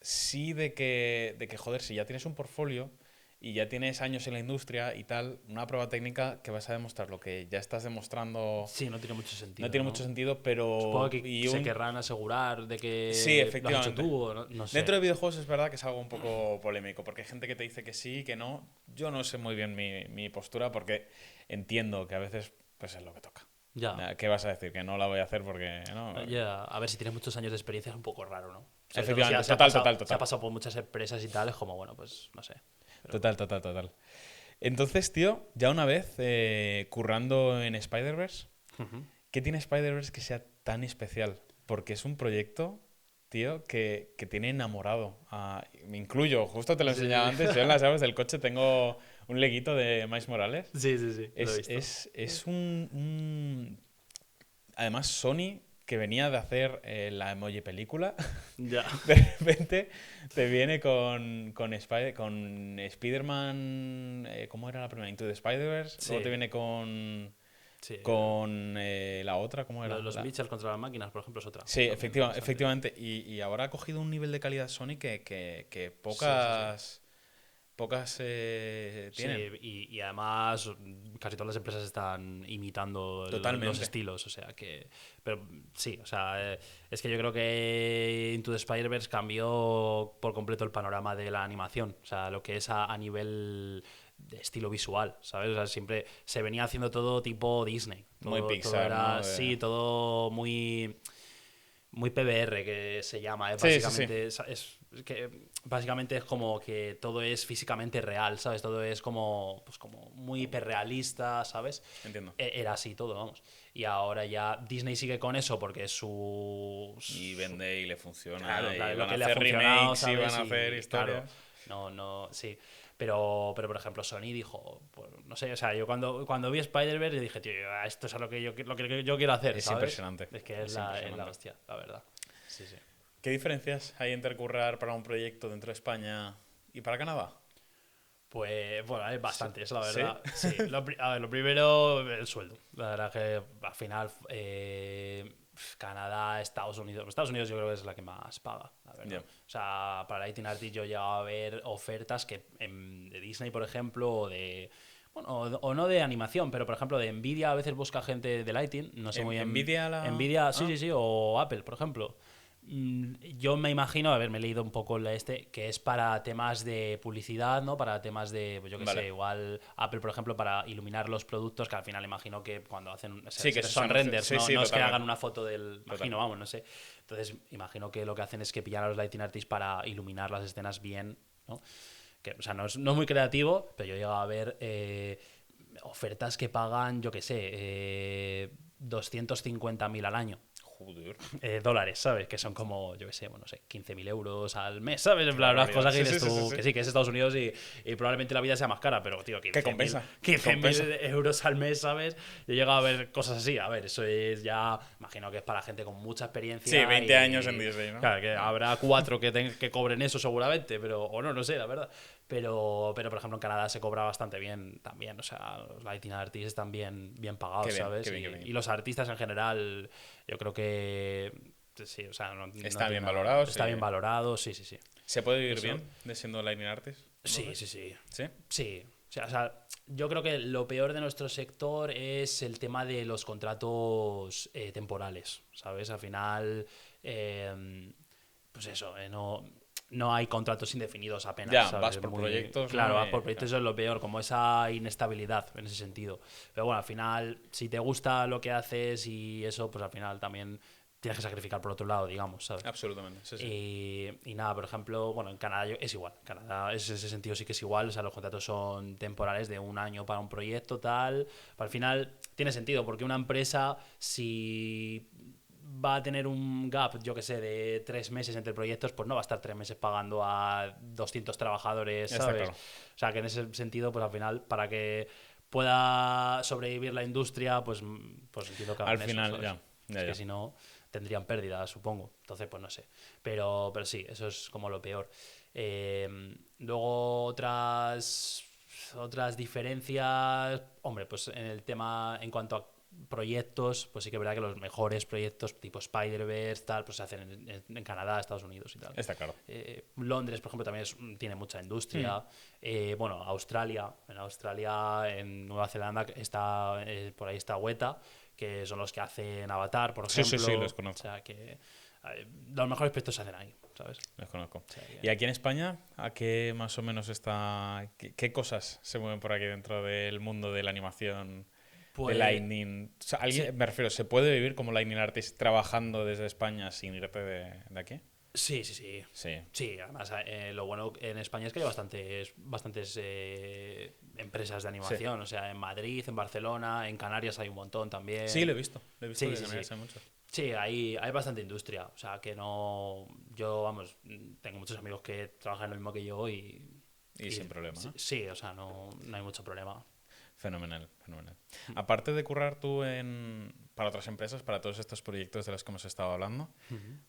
sí de que, joder, si ya tienes un portfolio y ya tienes años en la industria y tal, una prueba técnica que vas a demostrar lo que ya estás demostrando Sí, no tiene mucho no sentido, tiene mucho ¿no? sentido, Supongo pero... que se querrán asegurar de Sí, que lo has hecho efectivamente. tú, o no, no Dentro sé. de videojuegos es verdad que es algo un poco polémico, porque hay gente que te dice que sí, que no. Yo no sé muy bien mi postura porque entiendo que a veces pues es lo que toca. Ya. Nah, ¿qué vas a decir? Que no la voy a hacer porque no. Ya, a ver, si tienes muchos años de experiencia es un poco raro, ¿no? Sobre todo si Efectivamente, ya total, se ha total. pasado por muchas empresas y tal, es como, bueno, pues no sé. Pero, Total. Entonces, tío, ya una vez currando en Spider-Verse, ujú. ¿qué tiene Spider-Verse que sea tan especial? Porque es un proyecto, tío, que tiene enamorado. Me incluyo, justo te lo Sí, enseñaba sí. antes, yo en las llaves del coche tengo un leguito de Miles Morales. Sí, sí, sí, lo he visto. Es Además, Sony, que venía de hacer la emoji película, Ya. de repente te viene con Spider-Man. ¿Cómo era la primera? Into the Spider-Verse. Luego te Sí, viene sí. con la otra, ¿cómo Lo de era? los Mitchell contra las máquinas, por ejemplo, es otra. Sí, También interesante. efectivamente. Y ahora ha cogido un nivel de calidad Sony que Sí, sí, sí. pocas Sí, tienen. y además casi todas las empresas están imitando los Totalmente. estilos, o sea que... Pero sí, o sea, es que yo creo que Into the Spider-Verse cambió por completo el panorama de la animación, o sea, lo que es a nivel de estilo visual, ¿sabes? O sea, siempre se venía haciendo todo tipo Disney, Muy todo Pixar, era, ¿no? sí, todo muy PBR que se llama, es Sí, sí, sí. básicamente es que básicamente es como que todo es físicamente real, ¿sabes? Todo es como pues como muy hiperrealista, ¿sabes? Entiendo. Era así todo, vamos. Y ahora ya Disney sigue con eso porque es Y vende y le funciona. claro, Y lo van a que le ha hacer funcionado, remakes y van ¿sabes? a hacer Y claro, historias. no, sí. Pero por ejemplo, Sony dijo, pues, no sé, o sea, yo cuando vi Spider-Verse, yo dije, tío, esto es lo que yo quiero hacer, Es ¿sabes? impresionante. Es que Es es la impresionante. hostia, la verdad. Sí, sí. ¿Qué diferencias hay entre currar para un proyecto dentro de España y para Canadá? Pues bueno, hay bastantes, la ¿Sí? verdad. Sí, a ver, lo primero, el sueldo. La verdad que al final Canadá, Estados Unidos yo creo que es la que más paga, la verdad. Ya. O sea, para Lighting Artist yo he llegado a ver ofertas de Disney, por ejemplo, o de... Bueno, o no de animación, pero por ejemplo de Nvidia a veces busca gente de Lighting, no sé muy bien. ¿Nvidia la...? Nvidia, sí, Ah, sí, sí, o Apple, por ejemplo. Yo me imagino, haberme leído un poco que es para temas de publicidad, ¿no? Para temas de, pues yo qué sé, vale. igual Apple, por ejemplo, para iluminar los productos, que al final imagino que cuando hacen, Sí, que son son... renders, Sí, no, sí, no es que hagan totalmente. una foto del, Total. imagino, vamos, no sé. Entonces, imagino que lo que hacen es que pillan a los lighting artists para iluminar las escenas bien, ¿no? Que, o sea, no es muy creativo, pero yo he llegado a ver ofertas que pagan, yo qué sé, 250.000 al año. Joder. Dólares, ¿sabes? Que son como, yo qué sé, bueno, no sé, 15.000 euros al mes, ¿sabes? En Qué plan, las barbaridad. cosas que Sí, dices sí, sí, sí, tú, sí. que sí, que es Estados Unidos y probablemente la vida sea más cara, pero, tío, ¿Qué 15.000 compensa? 15.000 Compensa. euros al mes, ¿sabes? Yo he llegado a ver cosas así. A ver, eso es ya, imagino que es para gente con mucha Sí, experiencia 20 años en y, Disney, ¿no? claro, que habrá cuatro que cobren eso seguramente, pero, o no, no sé, la verdad. Pero, por ejemplo, en Canadá se cobra bastante bien también. O sea, los lighting artists están bien pagados, Qué bien, ¿sabes? qué bien, qué bien. Y los artistas en general, yo creo que sí, o sea, no Está tiene bien nada. valorado, sí. Está bien valorado, sí, sí, sí. ¿Se puede vivir Eso, bien de siendo Lightning Artist? sí, Entonces? sí, sí. ¿Sí? Sí. O sea, yo creo que lo peor de nuestro sector es el tema de los contratos temporales, ¿sabes? Al final, pues eso, no hay contratos indefinidos apenas, Ya, ¿sabes? vas Es por muy, proyectos, claro, ¿no? vas por Claro. proyectos, eso es lo peor, como esa inestabilidad en ese sentido. Pero bueno, al final, si te gusta lo que haces y eso, pues al final también tienes que sacrificar por otro lado, digamos, ¿sabes? Absolutamente, sí, sí. Y nada, por ejemplo, bueno, en Canadá es igual. En Canadá, en ese sentido sí que es igual. O sea, los contratos son temporales de un año para un proyecto, tal. Al final tiene sentido, porque una empresa, si va a tener un gap, yo que sé, de 3 meses entre proyectos, pues no va a estar 3 meses pagando a 200 trabajadores, Está ¿sabes? claro. O sea, que en ese sentido, pues al final, para que pueda sobrevivir la industria, pues entiendo que Al hagan eso, final, ¿sabes? ya. Es Ya, que ya. si no, tendrían pérdidas, supongo. Entonces, pues no sé. Pero sí, eso es como lo peor. Luego otras diferencias, hombre, pues en el tema, en cuanto a proyectos, pues sí que es verdad que los mejores proyectos tipo Spider-Verse, tal, pues se hacen en Canadá, Estados Unidos y tal. Está claro. Londres, por ejemplo, también tiene mucha Hmm. industria. Bueno, Australia, en Nueva Zelanda, está, por ahí está Weta, que son los que hacen Avatar, por Sí, sí, sí, ejemplo. los O conozco. sea que los mejores proyectos se hacen ahí, ¿sabes? Los conozco. O sea ¿Y que, aquí en España, a qué más o menos está... ¿Qué cosas se mueven por aquí dentro del mundo de la animación, de pues Lightning? O sea, sí, me refiero, ¿se puede vivir como Lightning Artist trabajando desde España sin irte de aquí? sí, sí, sí. Sí. Sí, además lo bueno en España es que hay bastantes empresas de Sí. animación. O sea, en Madrid, en Barcelona, en Canarias hay un montón Sí, lo también. he visto. Lo he visto Sí, que en sí, sí. Canarias hay muchos. Sí, hay bastante industria. O sea, que no. Yo, vamos, tengo muchos amigos que trabajan lo mismo que yo Y sin problema, sí, ¿no? sí, o sea, no hay mucho problema. Fenomenal, fenomenal. Aparte de currar tú para otras empresas, para todos estos proyectos de los que hemos estado hablando, Ujú.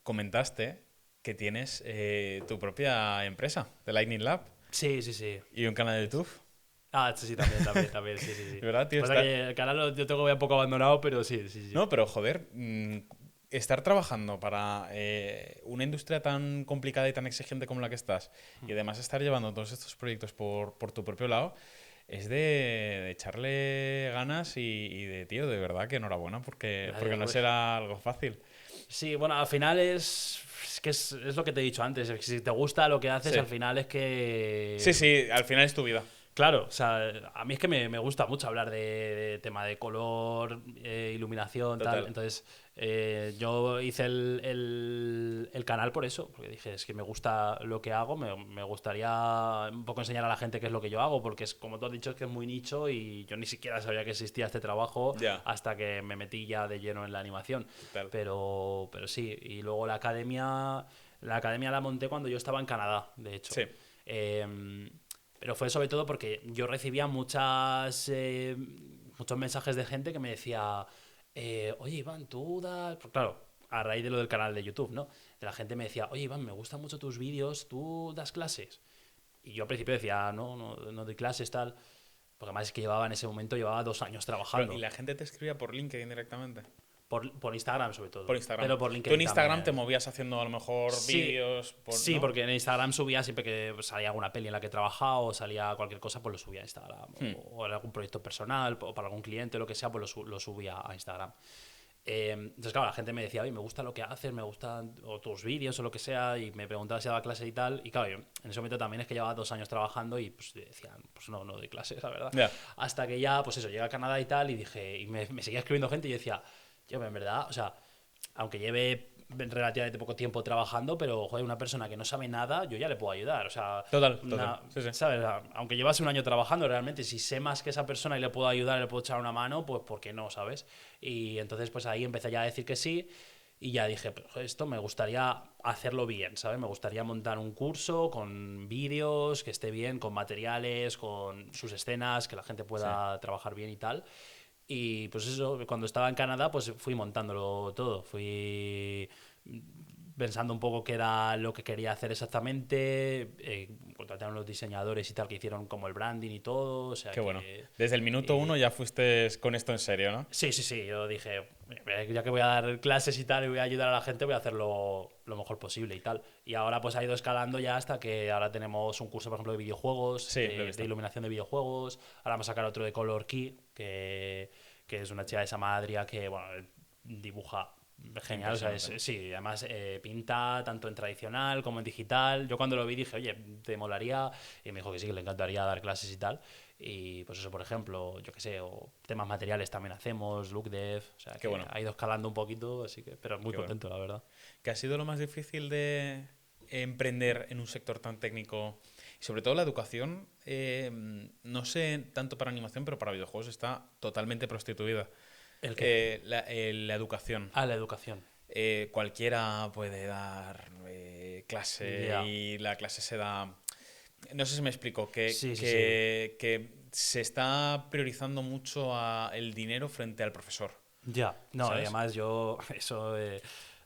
comentaste que tienes tu propia empresa, The Lightning Lab, Sí, sí, sí. y un canal de YouTube. Ah, sí, sí, también, sí, sí, sí. De verdad, tío, Pasa que el canal yo tengo ya un poco abandonado, pero sí, sí, sí. No, pero joder, estar trabajando para una industria tan complicada y tan exigente como la que estás, y además estar llevando todos estos proyectos por tu propio lado, es de echarle ganas y de, tío, de verdad que enhorabuena, porque Gracias, no güey. será algo fácil. Sí, bueno, al final es que es lo que te he dicho antes. Es que si te gusta lo que haces, Sí. al final es Sí, que. sí, al final es tu vida. Claro, o sea, a mí es que me gusta mucho hablar de tema de color, iluminación, tal. Total. Entonces, yo hice el canal por eso, porque dije, es que me gusta lo que hago, me gustaría un poco enseñar a la gente qué es lo que yo hago, porque es como tú has dicho, es que es muy nicho y yo ni siquiera sabía que existía este trabajo Ya, hasta que me metí ya de lleno en la animación. total. Pero sí, y luego la academia la monté cuando yo estaba en Canadá, de hecho. Sí, Em, pero fue sobre todo porque yo recibía muchos mensajes de gente que me decía, oye Iván, tú das. Pues claro, a raíz de lo del canal de YouTube, ¿no? De la gente me decía, oye Iván, me gustan mucho tus vídeos, tú das clases. Y yo al principio decía, no doy clases, tal. Porque además es que en ese momento llevaba 2 años pero ¿y trabajando. la gente te escribía por LinkedIn directamente? Por Instagram sobre Por todo. Instagram. Pero por Tú en LinkedIn Instagram te también. movías haciendo a lo mejor Sí, vídeos, sí, ¿no? porque en Instagram subía siempre que salía alguna peli en la que trabajaba o salía cualquier cosa, pues lo subía a Instagram. Hmm. O era algún proyecto personal o para algún cliente o lo que sea, pues lo subía a Instagram. Entonces, claro, la gente me decía, oye, me gusta lo que haces, me gustan o tus vídeos o lo que sea, y me preguntaba si daba clase y tal. Y claro, yo en ese momento también es que llevaba 2 años trabajando y pues decían, pues no doy clases, la verdad. Ya. Hasta que ya, pues eso, llegué a Canadá y tal, y dije, y me seguía escribiendo gente y yo decía, yo, en verdad, o sea, aunque lleve relativamente poco tiempo trabajando, pero joder, una persona que no sabe nada, yo ya le puedo ayudar. O sea, Total, total. Sí, sí. ¿sabes? Aunque llevase un año trabajando, realmente, si sé más que esa persona y le puedo ayudar, le puedo echar una mano, pues ¿por qué no, sabes? Y entonces, pues ahí empecé ya a decir que sí. Y ya dije, pues esto me gustaría hacerlo bien, ¿sabes? Me gustaría montar un curso con vídeos, que esté bien, con materiales, con sus escenas, que la gente Sí. pueda trabajar bien y tal. Y pues eso, cuando estaba en Canadá, pues fui montándolo todo. Fui pensando un poco qué era lo que quería hacer exactamente. Contrataron los diseñadores y tal que hicieron como el branding y todo. O sea Qué bueno. que. Desde el minuto uno ya fuiste con esto en serio, ¿no? Sí, sí, sí. Yo dije, ya que voy a dar clases y tal y voy a ayudar a la gente, voy a hacerlo lo mejor posible y tal. Y ahora pues ha ido escalando ya hasta que ahora tenemos un curso, por ejemplo, de videojuegos, Sí, lo he de visto. iluminación de videojuegos. Ahora vamos a sacar otro de Color Key, que es una chica de Samadria que, bueno, dibuja genial. O sea, Impresionante, ¿no? sí, además pinta tanto en tradicional como en digital. Yo cuando lo vi dije, oye, ¿te molaría? Y me dijo que sí, que le encantaría dar clases y tal. Y pues eso, por ejemplo, yo qué sé, o temas materiales también hacemos, look dev, o sea Qué que bueno, ha ido escalando un poquito, así que, pero muy qué bueno. contento, la verdad. ¿Qué ha sido lo más difícil de emprender en un sector tan técnico? Y sobre todo la educación, no sé tanto para animación, pero para videojuegos está totalmente prostituida. ¿El qué? La educación. Ah, la educación. Cualquiera puede dar clase Ya. y la clase se da... No sé si me explico, Sí, sí, sí. que se está priorizando mucho el dinero frente al profesor, Ya. No, y ¿sabes? además yo eso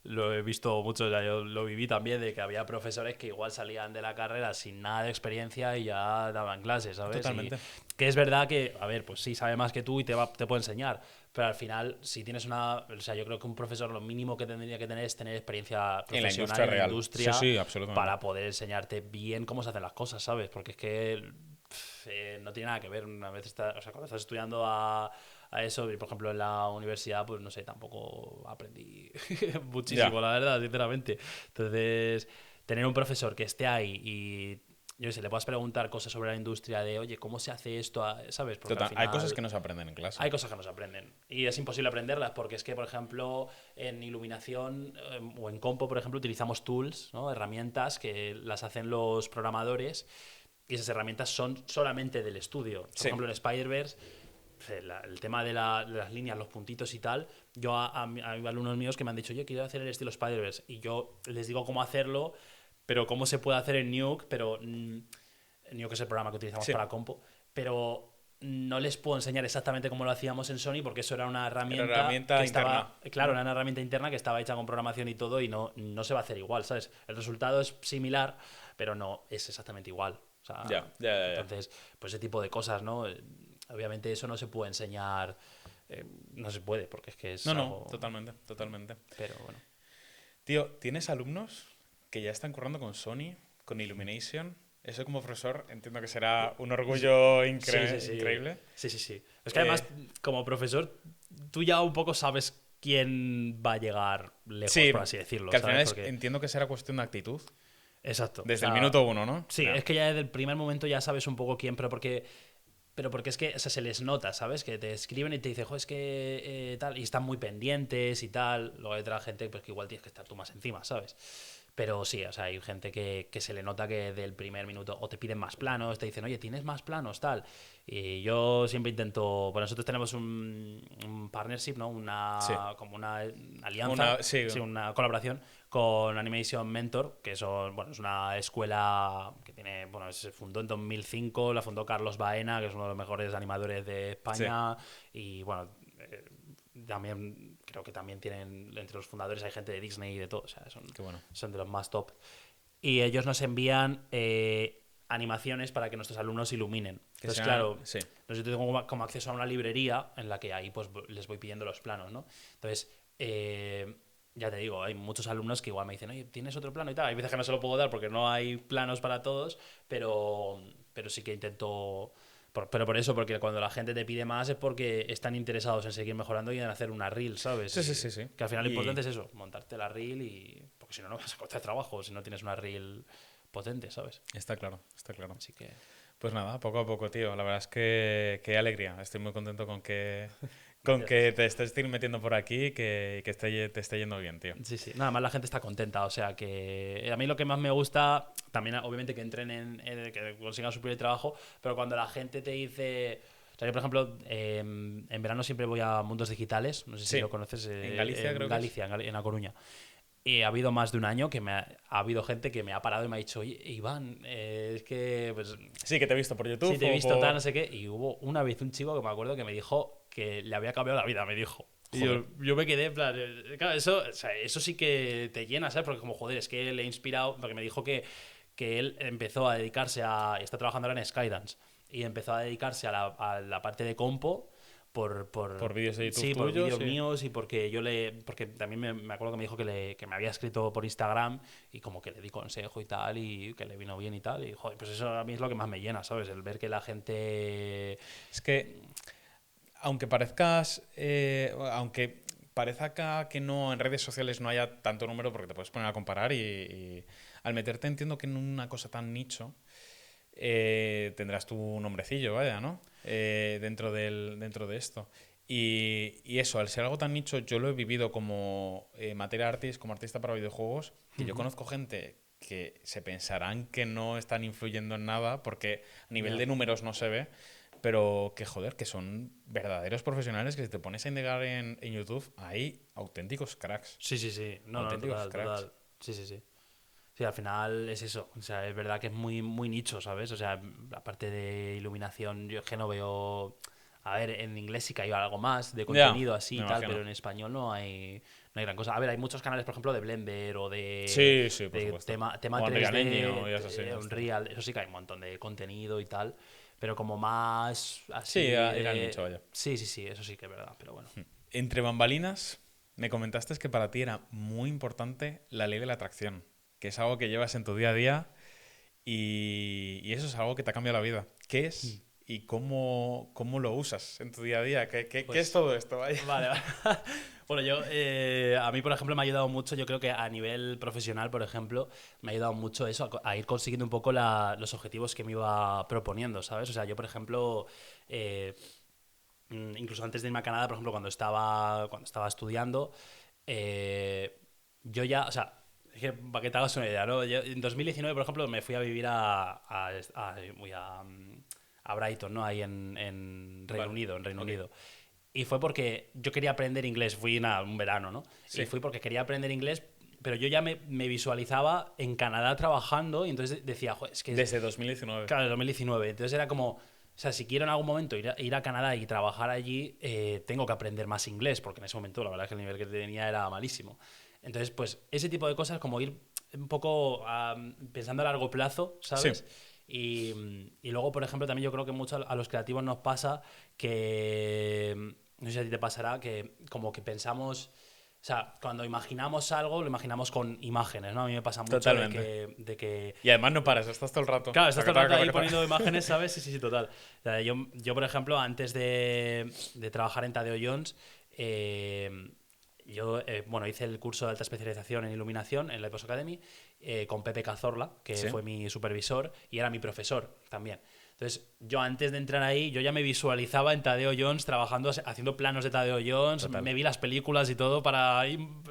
lo he visto mucho, o sea, yo lo viví también, de que había profesores que igual salían de la carrera sin nada de experiencia y ya daban clases, ¿sabes? Y Totalmente. que es verdad que, a ver, pues sí, sabe más que tú y te puede enseñar, pero al final, si tienes o sea, yo creo que un profesor lo mínimo que tendría que tener es tener experiencia En la profesional industria en la real. Sí, industria sí, absolutamente. para poder enseñarte bien cómo se hacen las cosas, ¿sabes? Porque es que no tiene nada que ver. Una vez o sea, cuando estás estudiando a eso, y por ejemplo en la universidad, pues no sé, tampoco aprendí muchísimo, Ya, la verdad, sinceramente. Entonces, tener un profesor que esté ahí y yo qué sé, le puedas preguntar cosas sobre la industria de, oye, ¿cómo se hace esto? ¿Sabes? Porque al total. Hay cosas final que no se aprenden en clase. hay cosas que no se aprenden y es imposible aprenderlas porque es que, por ejemplo, en iluminación o en compo, por ejemplo, utilizamos tools, ¿no? Herramientas que las hacen los programadores y esas herramientas son solamente del estudio. Por Sí. ejemplo, en Spider-Verse, el tema de las líneas, los puntitos y tal, yo hay alumnos míos que me han dicho, yo quiero hacer el estilo Spider-Verse y yo les digo cómo hacerlo, pero cómo se puede hacer en Nuke, pero Nuke es el programa que utilizamos Sí. para compo, pero no les puedo enseñar exactamente cómo lo hacíamos en Sony porque eso era una Era herramienta que herramienta interna. estaba, claro, era una herramienta interna que estaba hecha con programación y todo y no se va a hacer igual, ¿sabes? El resultado es similar, pero no es exactamente igual. O sea, Ya, ya, ya, ya. entonces, pues ese tipo de cosas, ¿no? Obviamente eso no se puede enseñar, no se puede porque es que es No, no, algo, totalmente, totalmente. pero bueno. Tío, ¿tienes alumnos que ya están currando con Sony, con Illumination? Eso como profesor entiendo que será un orgullo Sí, sí, sí. increíble. Sí, sí, sí. Es que además, Eh, como profesor, tú ya un poco sabes quién va a llegar lejos, sí, por así decirlo, que al final ¿sabes? Porque, entiendo que será cuestión de actitud. exacto. O Desde el sea, minuto uno, ¿no? sí, Ya. es que ya desde el primer momento ya sabes un poco quién, pero porque es que, o sea, se les nota, ¿sabes? Que te escriben y te dicen, jo, es que tal, y están muy pendientes y tal. Luego hay otra gente pues, que igual tienes que estar tú más encima, ¿sabes? Pero sí, o sea, hay gente que se le nota que del primer minuto o te piden más planos, te dicen, oye, ¿tienes más planos? Tal. Y yo siempre intento, pues nosotros tenemos un partnership, ¿no? Sí. Como una alianza, Sí, sí, una colaboración con Animation Mentor, que son, bueno, es una escuela que tiene, bueno, se fundó en 2005, la fundó Carlos Baena, que es uno de los mejores animadores de sí. España, y bueno, también creo que también tienen, entre los fundadores hay gente de Disney y de todo, o sea, Qué bueno. son de los más top. Y ellos nos envían animaciones para que nuestros alumnos iluminen. Que Entonces, sean... claro, Sí. yo tengo como acceso a una librería en la que ahí pues les voy pidiendo los planos, ¿no? Entonces, ya te digo, hay muchos alumnos que igual me dicen, oye, ¿tienes otro plano y tal? Hay veces que no se lo puedo dar porque no hay planos para todos, pero sí que intento... Pero por eso, porque cuando la gente te pide más es porque están interesados en seguir mejorando y en hacer una reel, ¿sabes? Sí, sí, sí, sí. Que al final lo importante Y es eso, montarte la reel y... Porque si no, no vas a costar trabajo si no tienes una reel potente, ¿sabes? está claro, está claro. Así que... Pues nada, poco a poco, tío. La verdad es que qué alegría. Estoy muy contento con Gracias. que te estés metiendo por aquí y que te esté yendo bien, tío. Sí, sí. Nada más la gente está contenta. O sea que a mí lo que más me gusta, también obviamente que entren que consigan su primer trabajo, pero cuando la gente te dice... O sea, yo, por ejemplo, en verano siempre voy a Mundos Digitales, no sé si Sí, lo conoces, en Galicia en creo que es. Galicia, en La Coruña. Y ha habido más de un año que ha habido gente que me ha parado y me ha dicho, oye, Iván, es que pues, Sí, que te he visto por sí, YouTube te he o visto tal, no por... sé qué. Y hubo una vez un chico que me acuerdo que me dijo que le había cambiado la vida, me dijo. Y Joder. yo me quedé, en plan, claro, eso, o sea, eso sí que te llena, ¿sabes? Porque como, joder, es que le he inspirado, porque me dijo que él empezó a dedicarse está trabajando ahora en Skydance, y empezó a dedicarse a la parte de compo Por vídeos de YouTube sí, por tuyos, vídeos sí. míos y porque también me acuerdo que me dijo que me había escrito por Instagram y como que le di consejo y tal y que le vino bien y tal y joder, pues eso a mí es lo que más me llena, ¿sabes? El ver que la gente... Es que, aunque parezca que no en redes sociales no haya tanto número porque te puedes poner a comparar y al meterte entiendo que en una cosa tan nicho tendrás tu nombrecillo, vaya, ¿no? Dentro de esto. Y eso, al ser algo tan nicho, yo lo he vivido como material artist, como artista para videojuegos, que yo conozco gente que se pensarán que no están influyendo en nada porque a nivel Ya. de números no se ve, pero que joder, que son verdaderos profesionales que si te pones a indagar en YouTube, hay auténticos cracks. Sí, sí, sí. No, Auténticos total, cracks. total. Sí, sí, sí. Sí, al final es eso. O sea, es verdad que es muy, muy nicho, ¿sabes? O sea, aparte de iluminación, yo es que no veo. A ver, en inglés sí que hay algo más de Ya, contenido así me y tal, imagino. pero en español no hay gran cosa. A ver, hay muchos canales, por ejemplo, de Blender o Sí, sí, por de supuesto. tema O Unreal 3D, Engine o ya así. Unreal, eso sí que hay un montón de contenido y tal, pero como más Sí, así ir al nicho, de. vaya. Sí, sí, sí, eso sí que es verdad, pero bueno. Entre bambalinas, me comentaste que para ti era muy importante la ley de la atracción, que es algo que llevas en tu día a día y eso es algo que te ha cambiado la vida. ¿Qué es y cómo lo usas en tu día a día? ¿Qué es Pues todo esto? Vaya. vale, vale. Bueno, a mí, por ejemplo, me ha ayudado mucho, yo creo que a nivel profesional, por ejemplo, me ha ayudado mucho eso, a ir consiguiendo un poco los objetivos que me iba proponiendo, ¿sabes? O sea, yo, por ejemplo, eh, incluso antes de irme a Canadá, por ejemplo, cuando estaba estudiando, eh, yo ya, o sea, es que para que te hagas una idea, ¿no? Yo, en 2019, por ejemplo, me fui a vivir a Brighton, ¿no? Ahí en Reino Vale, Unido, en Reino ok. Unido. Y fue porque yo quería aprender inglés, fui nada, un verano, ¿no? Y Sí, fui porque quería aprender inglés, pero yo ya me visualizaba en Canadá trabajando y entonces decía, "Joder, es que es, desde 2019. claro, 2019". Entonces era como, o sea, si quiero en algún momento ir a Canadá y trabajar allí, tengo que aprender más inglés, porque en ese momento la verdad es que el nivel que tenía era malísimo. Entonces, pues ese tipo de cosas, como ir un poco pensando a largo plazo, Sí, ¿sabes? Y luego, por ejemplo, también yo creo que mucho a los creativos nos pasa que, no sé si a ti te pasará, que como que pensamos, o sea, cuando imaginamos algo, lo imaginamos con imágenes, ¿no? A mí me pasa mucho de totalmente. que Y además no paras, estás todo el rato. claro, estás todo el Taca, rato taca, ahí taca, taca. poniendo imágenes, ¿sabes? Sí, sí, sí, total. O sea, yo, por ejemplo, antes de trabajar en Tadeo Jones, bueno, hice el curso de alta especialización en iluminación en la Epos Academy con Pepe Cazorla, que Sí, fue mi supervisor y era mi profesor también. Entonces, yo antes de entrar ahí, yo ya me visualizaba en Tadeo Jones trabajando, haciendo planos de Tadeo Jones, total. me vi las películas y todo para,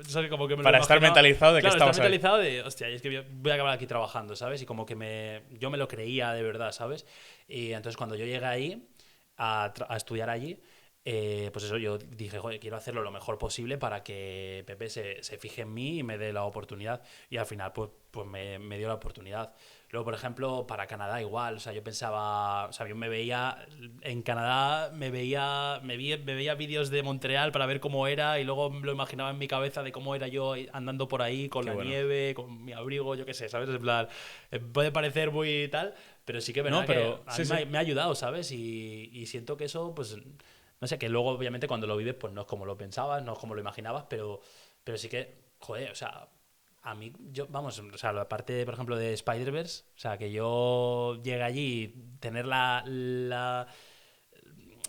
¿sabes? Como que me lo Para estar imaginaba. mentalizado de que Claro, estar estabas ahí. mentalizado de, hostia, es que voy a acabar aquí trabajando, ¿sabes? Y como que yo me lo creía de verdad, ¿sabes? Y entonces cuando yo llegué ahí a estudiar allí, pues eso, yo dije, joder, quiero hacerlo lo mejor posible para que Pepe se fije en mí y me dé la oportunidad. Y al final, pues me dio la oportunidad. Luego, por ejemplo, para Canadá igual, o sea, yo pensaba, o sea, yo me veía en Canadá, me veía vídeos de Montreal para ver cómo era y luego me lo imaginaba en mi cabeza de cómo era yo andando por ahí con Qué la bueno. nieve, con mi abrigo, yo qué sé, ¿sabes? En plan, puede parecer muy tal, pero sí que es No, verdad que pero a sí, mí sí. me ha ayudado, ¿sabes? Y siento que eso, pues, no sé, que luego obviamente cuando lo vives, pues no es como lo pensabas, no es como lo imaginabas, pero sí que, joder, o sea, a mí, vamos, o sea, la parte, por ejemplo, de Spider-Verse, o sea, que yo llegue allí, tener la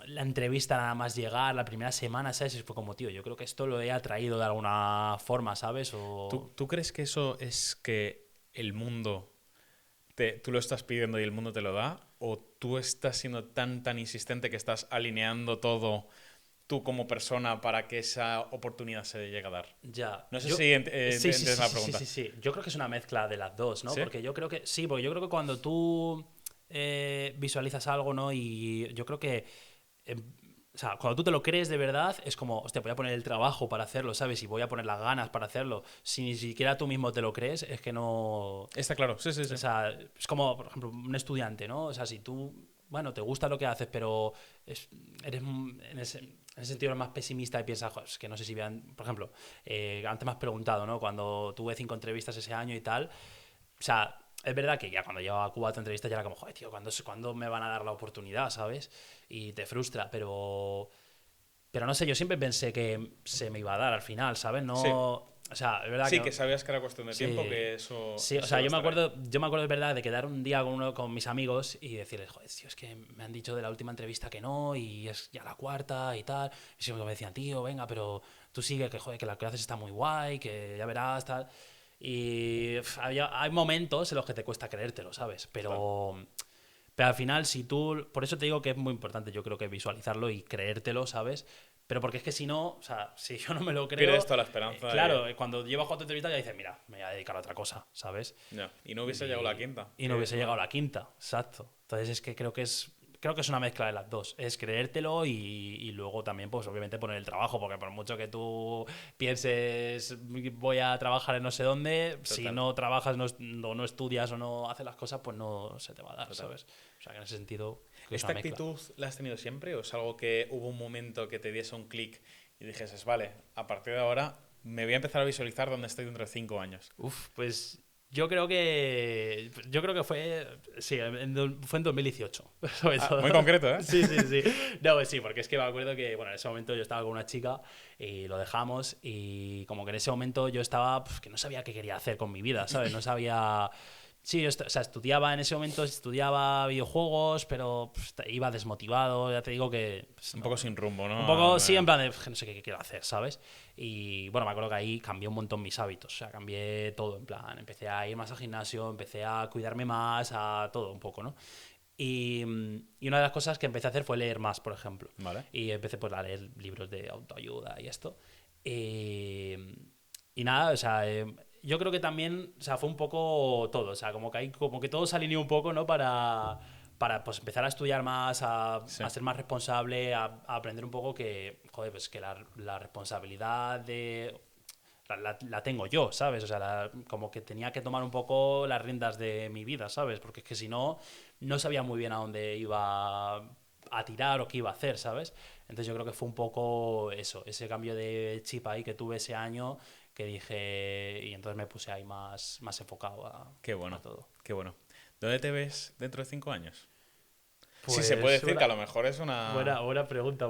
entrevista nada más llegar, la primera semana, ¿sabes? Y fue como, tío, yo creo que esto lo he atraído de alguna forma, ¿sabes? ¿Tú crees que eso es que el mundo, tú lo estás pidiendo y el mundo te lo da? ¿O tú estás siendo tan insistente que estás alineando todo tú como persona para que esa oportunidad se llegue a dar? Ya, No sé si sí, sí, entiendes sí, la sí, sí, pregunta. sí, sí. Yo creo que es una mezcla de las dos, ¿no? ¿Sí? Porque yo creo que, sí, porque yo creo que cuando tú visualizas algo, ¿no? Y yo creo que o sea, cuando tú te lo crees de verdad, es como, hostia, voy a poner el trabajo para hacerlo, ¿sabes? Y voy a poner las ganas para hacerlo. Si ni siquiera tú mismo te lo crees, es que no. Está claro, sí, sí, O sí. sea, es como, por ejemplo, un estudiante, ¿no? O sea, si tú, bueno, te gusta lo que haces, pero eres en ese sentido eres más pesimista y piensas, "Joder, es que no sé si vean, por ejemplo, antes me has preguntado, ¿no? Cuando tuve 5 entrevistas ese año y tal, o sea, es verdad que ya cuando llevaba 4 entrevistas ya era como, joder, tío, ¿cuándo me van a dar la oportunidad, ¿sabes? Y te frustra, pero no sé, yo siempre pensé que se me iba a dar al final, ¿sabes? Sí, No, o sea, es verdad sí, que que sabías que era cuestión de tiempo, sí, que eso, sí, o eso sea, iba a yo me estar ahí. acuerdo, yo me acuerdo de verdad de quedar un día con mis amigos y decirles, joder, tío, es que me han dicho de la última entrevista que no y es ya la cuarta y tal. Y siempre me decían, tío, venga, pero tú sigue, que joder, que lo que haces está muy guay, que ya verás, tal. Y hay momentos en los que te cuesta creértelo, ¿sabes? Total. Pero al final, si tú. Por eso te digo que es muy importante, yo creo que visualizarlo y creértelo, ¿sabes? Pero porque es que si no, o sea, si yo no me lo creo, Pierdes toda la esperanza claro, cuando llevas 4 entrevistas ya dices, mira, me voy a dedicar a otra cosa, ¿sabes? ya. Y no hubiese llegado la Y, quinta, y no que es hubiese llegado a una... la quinta, exacto. Entonces es que creo que es creo que es una mezcla de las dos. Es creértelo y luego también, pues obviamente poner el trabajo, porque por mucho que tú pienses voy a trabajar en no sé dónde, si no trabajas, no estudias o no haces las cosas, pues no se te va a dar, ¿sabes? O sea, que en ese sentido... ¿Esta actitud la has tenido siempre o es algo que hubo un momento que te diese un clic y dijeses, vale, a partir de ahora me voy a empezar a visualizar dónde estoy dentro de 5 años? Pues yo creo que fue fue en 2018, sobre todo. Muy concreto, ¿eh? Sí. No, pues sí, porque es que me acuerdo que bueno, en ese momento yo estaba con una chica y lo dejamos y como que en ese momento yo estaba que no sabía qué quería hacer con mi vida, ¿sabes? No sabía. Sí, o sea, estudiaba en ese momento, estudiaba videojuegos, pero iba desmotivado, ya te digo que... Un poco sin rumbo, ¿no? Un poco, sí, en plan de, no sé qué quiero hacer, ¿sabes? Y bueno, me acuerdo que ahí cambié un montón mis hábitos, o sea, cambié todo, en plan, empecé a ir más al gimnasio, empecé a cuidarme más, a todo un poco, ¿no? Y una de las cosas que empecé a hacer fue leer más, por ejemplo. Vale. Y empecé pues a leer libros de autoayuda y esto. Y nada, o sea, yo creo que también, o sea, fue un poco todo, o sea, como que ahí, como que todo se alineó un poco, ¿no? Para pues empezar a estudiar más, a ser más responsable, a aprender un poco que, joder, pues que la responsabilidad de... La tengo yo, ¿sabes? O sea, como que tenía que tomar un poco las riendas de mi vida, ¿sabes? Porque es que si no, no sabía muy bien a dónde iba a tirar o qué iba a hacer, ¿sabes? Entonces yo creo que fue un poco eso, ese cambio de chip ahí que tuve ese año que dije, y entonces me puse ahí más enfocado a todo. Qué bueno. ¿Dónde te ves dentro de 5 años? Pues sí, se puede decir que a lo mejor es una... Buena pregunta.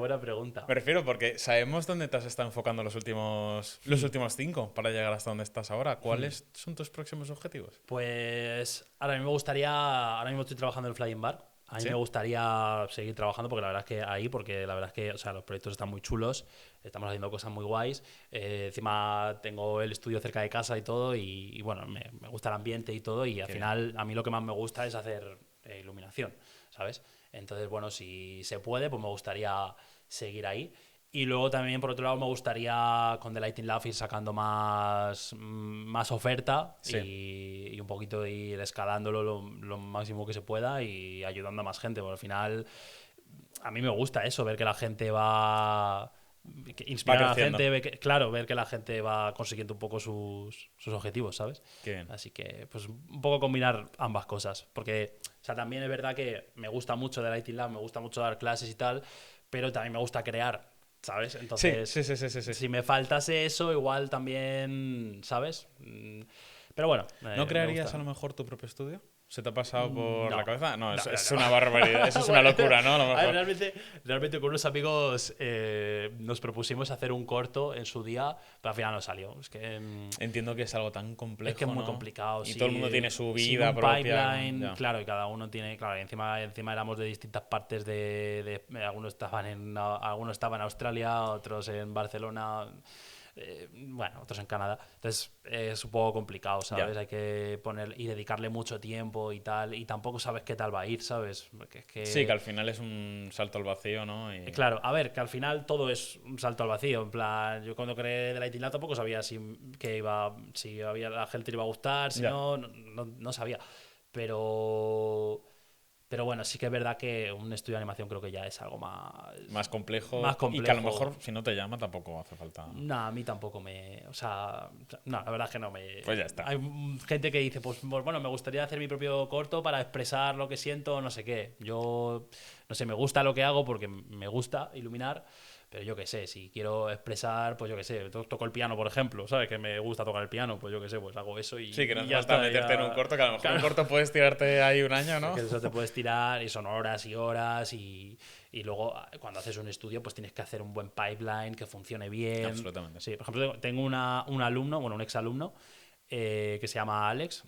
Me refiero porque sabemos dónde te has estado enfocando los últimos 5 para llegar hasta donde estás ahora. ¿Cuáles son tus próximos objetivos? Pues ahora mismo estoy trabajando en Flying Bar. A mí me gustaría seguir trabajando porque la verdad es que o sea, los proyectos están muy chulos, estamos haciendo cosas muy guays. Encima tengo el estudio cerca de casa y todo, y bueno, me gusta el ambiente y todo, y al final a mí lo que más me gusta es hacer iluminación, ¿sabes? Entonces, bueno, si se puede, pues me gustaría seguir ahí. Y luego también, por otro lado, me gustaría con The Lighting Lab ir sacando más oferta y un poquito ir escalándolo lo máximo que se pueda y ayudando a más gente. Porque al final, a mí me gusta eso, ver que la gente va... Inspirar a la gente, ver que la gente va consiguiendo un poco sus objetivos, ¿sabes? Qué bien. Así que, pues, un poco combinar ambas cosas. Porque, o sea, también es verdad que me gusta mucho The Lighting Lab, me gusta mucho dar clases y tal, pero también me gusta crear, ¿sabes? Entonces, sí. si me faltase eso, igual también, ¿sabes? Pero bueno. ¿No crearías a lo mejor tu propio estudio? ¿Se te ha pasado por la cabeza? No, es no. una barbaridad, eso es una locura, ¿no? A lo mejor. Realmente con unos amigos nos propusimos hacer un corto en su día, pero al final no salió. Es que, entiendo que es algo tan complejo, es que es muy complicado. Y todo el mundo tiene su vida propia. Pipeline, claro, y cada uno tiene... Claro, y encima éramos de distintas partes algunos estaban en Australia, otros en Barcelona... bueno, otros en Canadá. Entonces es un poco complicado, ¿sabes? Hay que poner y dedicarle mucho tiempo y tal, y tampoco sabes qué tal va a ir, ¿sabes? Porque es que... Sí, que al final es un salto al vacío, ¿no? Claro, a ver, que al final todo es un salto al vacío. En plan, yo cuando creé The Lighting Lab tampoco sabía si la gente le iba a gustar, si no sabía. Pero bueno, sí que es verdad que un estudio de animación creo que ya es algo más complejo. Más complejo. Y que a lo mejor si no te llama tampoco hace falta. No, a mí tampoco me... O sea, no, la verdad es que no me... Pues ya está. Hay gente que dice, pues bueno, me gustaría hacer mi propio corto para expresar lo que siento, no sé qué. Yo, no sé, me gusta lo que hago porque me gusta iluminar. Pero yo qué sé, si quiero expresar, pues yo qué sé, toco el piano, por ejemplo, ¿sabes? Que me gusta tocar el piano, pues yo qué sé, pues hago eso y... Sí, que no ya basta meterte en un corto, que a lo mejor un corto puedes tirarte ahí un año, ¿no? Que eso te puedes tirar y son horas y horas y luego cuando haces un estudio pues tienes que hacer un buen pipeline, que funcione bien. Absolutamente. Sí, por ejemplo, tengo un alumno, bueno, un exalumno, que se llama Alex.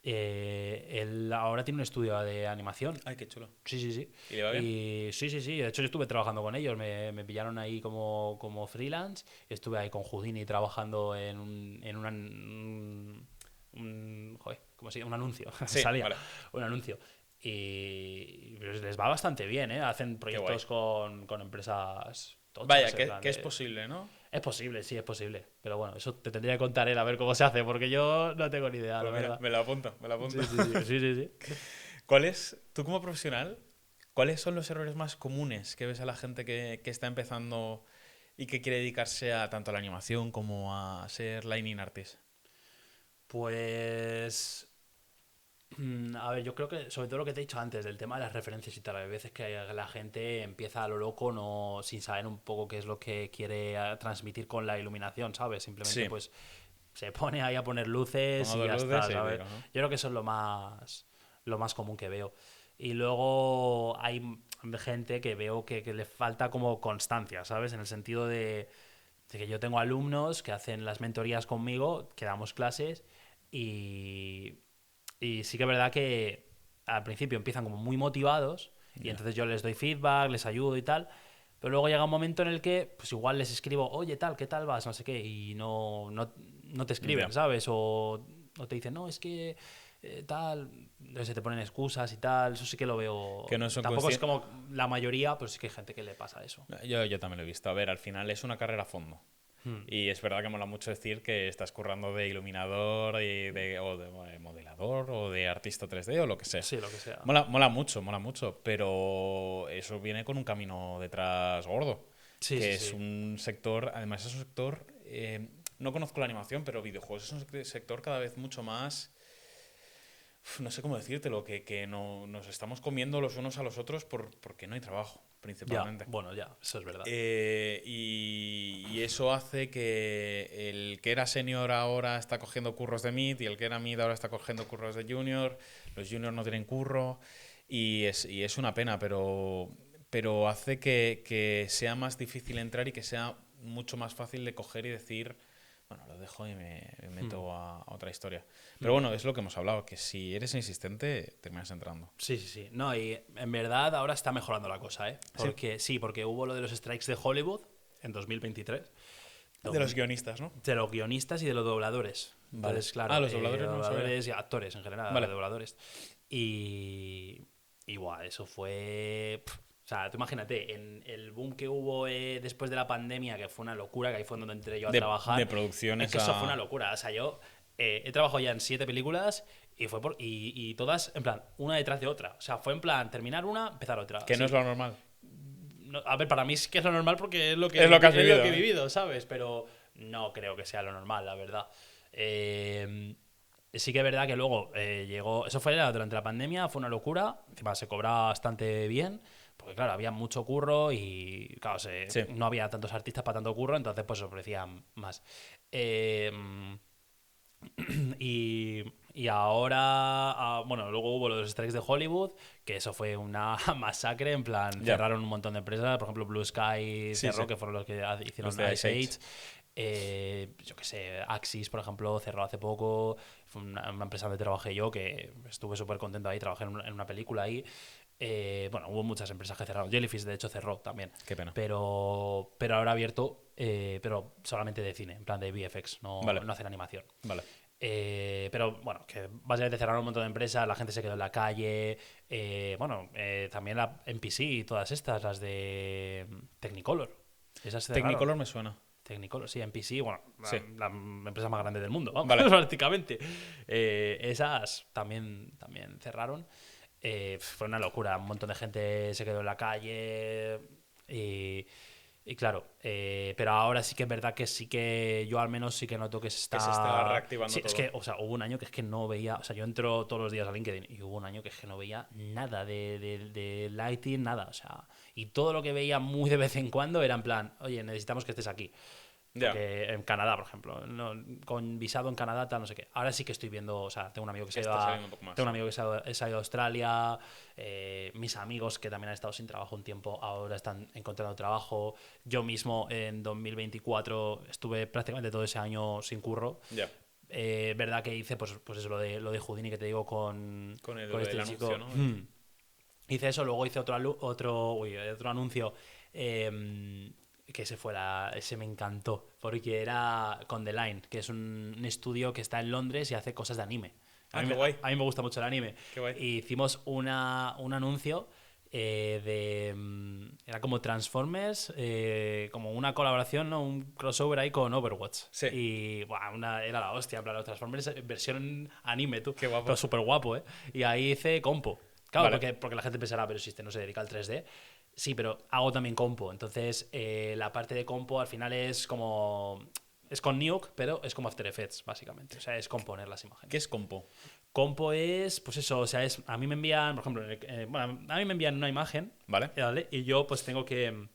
Él ahora tiene un estudio de animación. Ay, qué chulo. Sí. ¿Y le va bien? Sí. De hecho, yo estuve trabajando con ellos. Me pillaron ahí como freelance. Estuve ahí con Houdini trabajando en un anuncio. Sí, Salía vale. un anuncio. Y les va bastante bien, ¿eh? Hacen proyectos con empresas tochas. Vaya, que es posible, ¿no? Es posible, sí, es posible. Pero bueno, eso te tendría que contar él a ver cómo se hace, porque yo no tengo ni idea, Pues la mira, verdad. me lo apunto. Sí. ¿Cuál es, tú como profesional, ¿Cuáles son los errores más comunes que ves a la gente que está empezando y que quiere dedicarse a tanto a la animación como a ser lighting artist? Pues... A ver, yo creo que sobre todo lo que te he dicho antes, del tema de las referencias y tal, hay veces que la gente empieza a lo loco no sin saber un poco qué es lo que quiere transmitir con la iluminación, ¿sabes? Simplemente Sí, pues se pone ahí a poner luces pongo y dos ya luces está, y ¿sabes? tiro, ¿no? Yo creo que eso es lo más común que veo. Y luego hay gente que veo que le falta como constancia, ¿sabes? En el sentido de que yo tengo alumnos que hacen las mentorías conmigo, que damos clases y y sí que es verdad que al principio empiezan como muy motivados y Ya. entonces yo les doy feedback, les ayudo y tal. Pero luego llega un momento en el que, pues igual les escribo, oye, tal, ¿qué tal vas? No sé qué, y no te escriben, Ya. ¿sabes? O te dicen, no, es que tal, entonces se te ponen excusas y tal, eso sí que lo Que veo. no son Tampoco es conscientes. como la mayoría, pero sí que hay gente que le pasa eso. Yo también lo he visto. A ver, al final es una carrera a fondo. Hmm. Y es verdad que mola mucho decir que estás currando de iluminador o de modelador o de artista 3D o lo que sea. Sí, lo que sea. Mola mucho, pero eso viene con un camino detrás gordo, Sí, sí, que es sí. un sector, además es un sector, no conozco la animación, pero videojuegos es un sector cada vez mucho más, no sé cómo decírtelo, que no, nos estamos comiendo los unos a los otros porque no hay trabajo, Ya, principalmente. bueno, ya, eso es verdad. Y eso hace que el que era senior ahora está cogiendo curros de mid y el que era mid ahora está cogiendo curros de junior. Los juniors no tienen curro y es una pena, pero hace que sea más difícil entrar y que sea mucho más fácil de coger y decir, bueno, lo dejo y me Hmm. meto a otra historia. Pero Hmm. bueno, es lo que hemos hablado, que si eres insistente, terminas entrando. Sí, sí, sí. No, y en verdad ahora está mejorando la cosa, ¿eh? Sí, Porque hubo lo de los strikes de Hollywood en 2023. de los guionistas, ¿no? De los guionistas y de los dobladores. Vale. Entonces, claro, Ah, los dobladores no lo sabía. dobladores y actores en general, Vale. dobladores. Y, y buah, eso fue... O sea, tú imagínate, en el boom que hubo después de la pandemia, que fue una locura, que ahí fue donde entré yo a De trabajar, es producciones que eso fue una a... locura. O sea, yo he trabajado ya en 7 películas y todas, en plan, una detrás de otra. O sea, fue en plan, terminar una, empezar otra. Que no es Así. lo normal. A ver, para mí sí que es lo normal porque Es lo que has es lo vivido, que he ¿eh? vivido, ¿sabes? Pero no creo que sea lo normal, la verdad. Eh, sí que es verdad que luego llegó... Eso fue durante la pandemia, fue una locura. Encima se cobraba bastante bien. Porque claro, había mucho curro y claro, Sí. no había tantos artistas para tanto curro, entonces pues ofrecían más. Eh, y ahora, bueno, luego hubo los strikes de Hollywood, que eso fue una masacre, en plan, Ya. cerraron un montón de empresas, por ejemplo, Blue Sky Sí, cerró, sí. que fueron los que hicieron Los de Ice Ice Age. Age. Yo qué sé, Axis, por ejemplo, cerró hace poco, fue una empresa donde trabajé yo, que estuve súper contento ahí, trabajé en una película ahí. Bueno, hubo muchas empresas que cerraron. Jellyfish, de hecho, cerró también. Qué pena. Pero ahora ha abierto, pero solamente de cine, en plan de VFX, Vale. no hacen animación. Vale. Pero bueno, que básicamente cerraron un montón de empresas, la gente se quedó en la calle. Bueno, también la NPC y todas estas, las de Technicolor. Esas se cerraron. Technicolor me suena. Technicolor, sí, NPC, bueno, Sí. la empresa más grande del mundo, vamos, Vale. prácticamente. Esas también cerraron. Fue una locura, un montón de gente se quedó en la calle y claro, pero ahora sí que es verdad que sí que yo al menos sí que noto que se está... Que se está reactivando Sí, todo. es que, o sea, hubo un año que es que no veía, o sea, yo entro todos los días a LinkedIn y hubo un año que es que no veía nada de lighting, nada, o sea, y todo lo que veía muy de vez en cuando era en plan, oye, necesitamos que estés aquí. Ya. Porque en Canadá, por ejemplo, con visado en Canadá, tal, no sé qué. Ahora sí que estoy viendo, o sea, tengo un amigo que se ha ido Está a, saliendo un poco más. tengo un amigo que se ha ido a Australia, mis amigos que también han estado sin trabajo un tiempo, ahora están encontrando trabajo. Yo mismo en 2024 estuve prácticamente todo ese año sin curro. Ya. Verdad que hice pues eso, lo de Houdini que te digo con Con el este del chico. anuncio, ¿no? Hice eso, luego hice otro anuncio que ese me encantó, porque era con The Line, que es un estudio que está en Londres y hace cosas de anime. Ah, qué guay. A mí me gusta mucho el anime. Qué guay. Y hicimos un anuncio era como Transformers, como una colaboración, ¿no? Un crossover ahí con Overwatch. Sí. Y buah, era la hostia, en plan, los Transformers versión anime, tú. Qué guapo. Pero súper guapo, ¿eh? Y ahí hice compo. Claro, Vale. porque la gente pensará, pero si este no se dedica al 3D. Sí, pero hago también compo. Entonces, la parte de compo al final es como... Es con Nuke, pero es como After Effects, básicamente. O sea, es componer las imágenes. ¿Qué es compo? Compo es, pues eso, o sea, a mí me envían, por ejemplo, bueno, a mí me envían una imagen, ¿Vale? ¿vale? Y yo pues tengo que,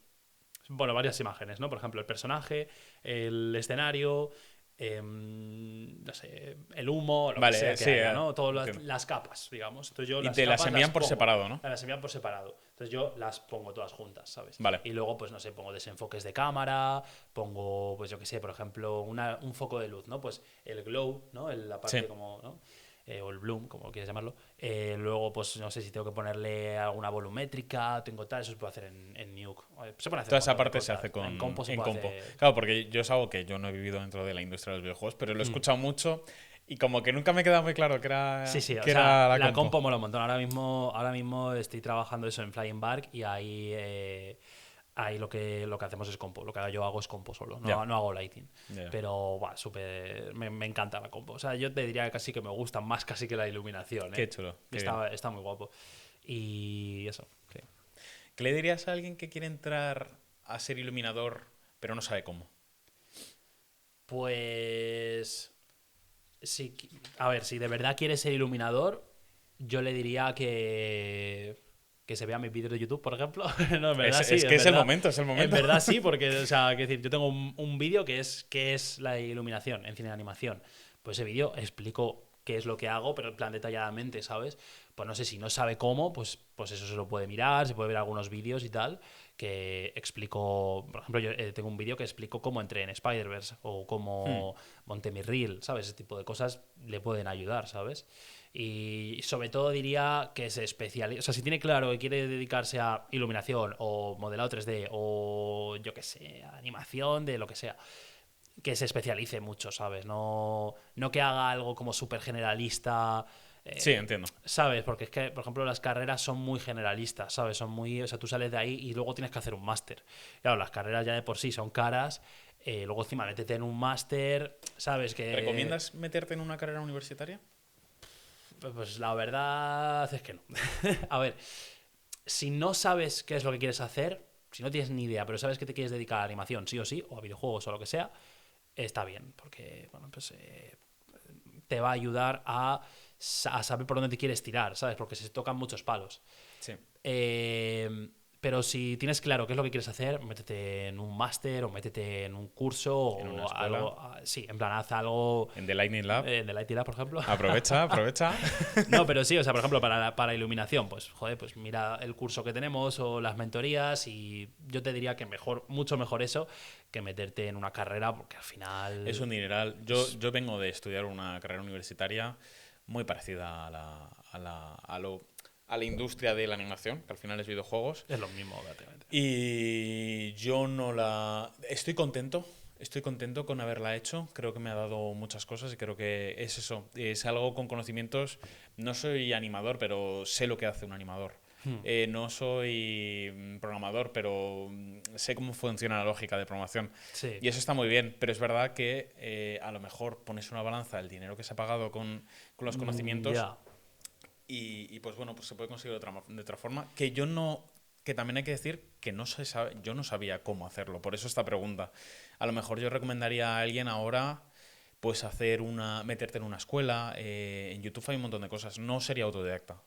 bueno, varias imágenes, ¿no? Por ejemplo, el personaje, el escenario, no sé, el humo, lo que sea Vale, que sí, haya, ¿no? Todas entiendo. las capas, digamos. Entonces yo Y las te las capas envían por pongo. separado, ¿no? Las envían por separado. Entonces yo las pongo todas juntas, ¿sabes? Vale. Y luego, pues no sé, pongo desenfoques de cámara, pongo, pues yo qué sé, por ejemplo, un foco de luz, ¿no? Pues el glow, ¿no? La parte Sí. como, ¿no? O el bloom, como quieres llamarlo. Luego, pues no sé si tengo que ponerle alguna volumétrica, tengo tal, eso se puede hacer en Nuke. Se puede hacer Toda un esa montón de parte se cosas. hace En compo se en puede compo. hacer. Claro, porque yo es algo que yo no he vivido dentro de la industria de los videojuegos, pero lo he Mm. escuchado mucho y como que nunca me queda muy claro Sí, sí, o que sea, era la la compo. compo mola un montón. Ahora mismo estoy trabajando eso en Flying Bark y ahí lo que hacemos es compo. Lo que yo hago es compo solo, Ya. no hago lighting. Ya, ya. Pero, buah, súper. Me encanta la compo. O sea, yo te diría casi que me gusta más casi que la iluminación, ¿eh? Qué chulo. Qué bien. Está muy guapo. Y eso, sí. ¿Qué le dirías a alguien que quiere entrar a ser iluminador pero no sabe cómo? Pues. Si, a ver, si de verdad quieres ser iluminador, yo le diría que se vea mis vídeos de YouTube, por ejemplo. No, en verdad sí. Es que es el momento, es el En momento. verdad sí, porque, o sea, que decir, yo tengo un vídeo que es la iluminación en cine de animación. Pues ese vídeo explico qué es lo que hago, pero en plan detalladamente, ¿sabes? Pues no sé, si no sabe cómo, pues eso se lo puede mirar, se puede ver algunos vídeos y tal, que explico, por ejemplo, yo tengo un vídeo que explico cómo entré en Spider-Verse o Hmm. cómo monté mi reel, ¿sabes? Ese tipo de cosas le pueden ayudar, ¿sabes? Y sobre todo diría que se especializa, o sea, si tiene claro que quiere dedicarse a iluminación o modelado 3D o yo qué sé, animación de lo que sea, que se especialice mucho, ¿sabes? No que haga algo como súper generalista. Sí, entiendo. ¿Sabes? Porque es que, por ejemplo, las carreras son muy generalistas, ¿sabes? Son muy. O sea, tú sales de ahí y luego tienes que hacer un máster. Claro, las carreras ya de por sí son caras. Luego encima métete en un máster, ¿sabes? Que. ¿Recomiendas meterte en una carrera universitaria? Pues la verdad es que no. A ver, si no sabes qué es lo que quieres hacer, si no tienes ni idea, pero sabes que te quieres dedicar a animación, sí o sí, o a videojuegos o lo que sea, está bien, porque, bueno, pues te va a ayudar a saber por dónde te quieres tirar, ¿sabes? Porque se tocan muchos palos. Sí. Pero si tienes claro qué es lo que quieres hacer, métete en un máster o métete en un curso En una o escuela. algo. Sí, en plan, haz algo En The Lightning Lab. de Light Lab, por ejemplo. Aprovecha, aprovecha. No, pero sí, o sea, por ejemplo, para iluminación, pues, joder, pues mira el curso que tenemos o las mentorías y yo te diría que mejor, mucho mejor eso que meterte en una carrera porque al final... Es un dineral. Yo vengo de estudiar una carrera universitaria muy parecida a la industria de la animación, que al final es videojuegos. Es lo mismo, prácticamente. Y yo no la... Estoy contento con haberla hecho. Creo que me ha dado muchas cosas y creo que es eso. Es algo con conocimientos. No soy animador, pero sé lo que hace un animador. No soy programador, pero sé cómo funciona la lógica de programación. Sí. Y eso está muy bien, pero es verdad que a lo mejor pones una balanza el dinero que se ha pagado con los conocimientos Ya. y pues bueno, pues se puede conseguir de otra forma. Que también hay que decir que no se sabe, yo no sabía cómo hacerlo, por eso esta pregunta. A lo mejor yo recomendaría a alguien ahora pues meterte en una escuela, en YouTube hay un montón de cosas. No sería autodidacta,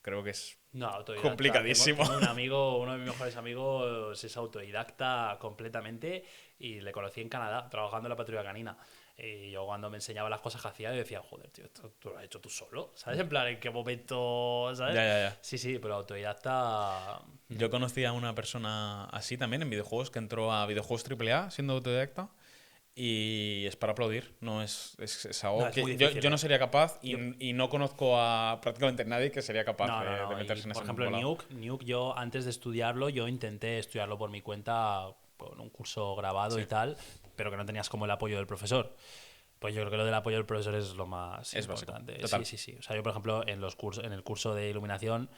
creo que es No, autodidacta. complicadísimo. Tengo un amigo, uno de mis mejores amigos es autodidacta completamente y le conocí en Canadá, trabajando en la patrulla canina. Y yo cuando me enseñaba las cosas que hacía, yo decía, joder, tío, esto tú lo has hecho tú solo, ¿sabes? En plan, ¿en qué momento, ¿sabes? Ya. Sí, sí, pero autodidacta... Yo conocí a una persona así también en videojuegos que entró a videojuegos AAA siendo autodidacta y es para aplaudir. No es algo No, es que muy yo, difícil, yo no sería capaz Yo- y no conozco a prácticamente nadie que sería capaz No, no, de no. meterse Y, en por ese ejemplo, volado. Nuke, yo antes de estudiarlo, yo intenté estudiarlo por mi cuenta con un curso grabado Sí. y tal, pero que no tenías como el apoyo del profesor. Pues yo creo que lo del apoyo del profesor es lo más Es básico, importante. total. Sí, sí, sí. O sea, yo, por ejemplo, en el curso de iluminación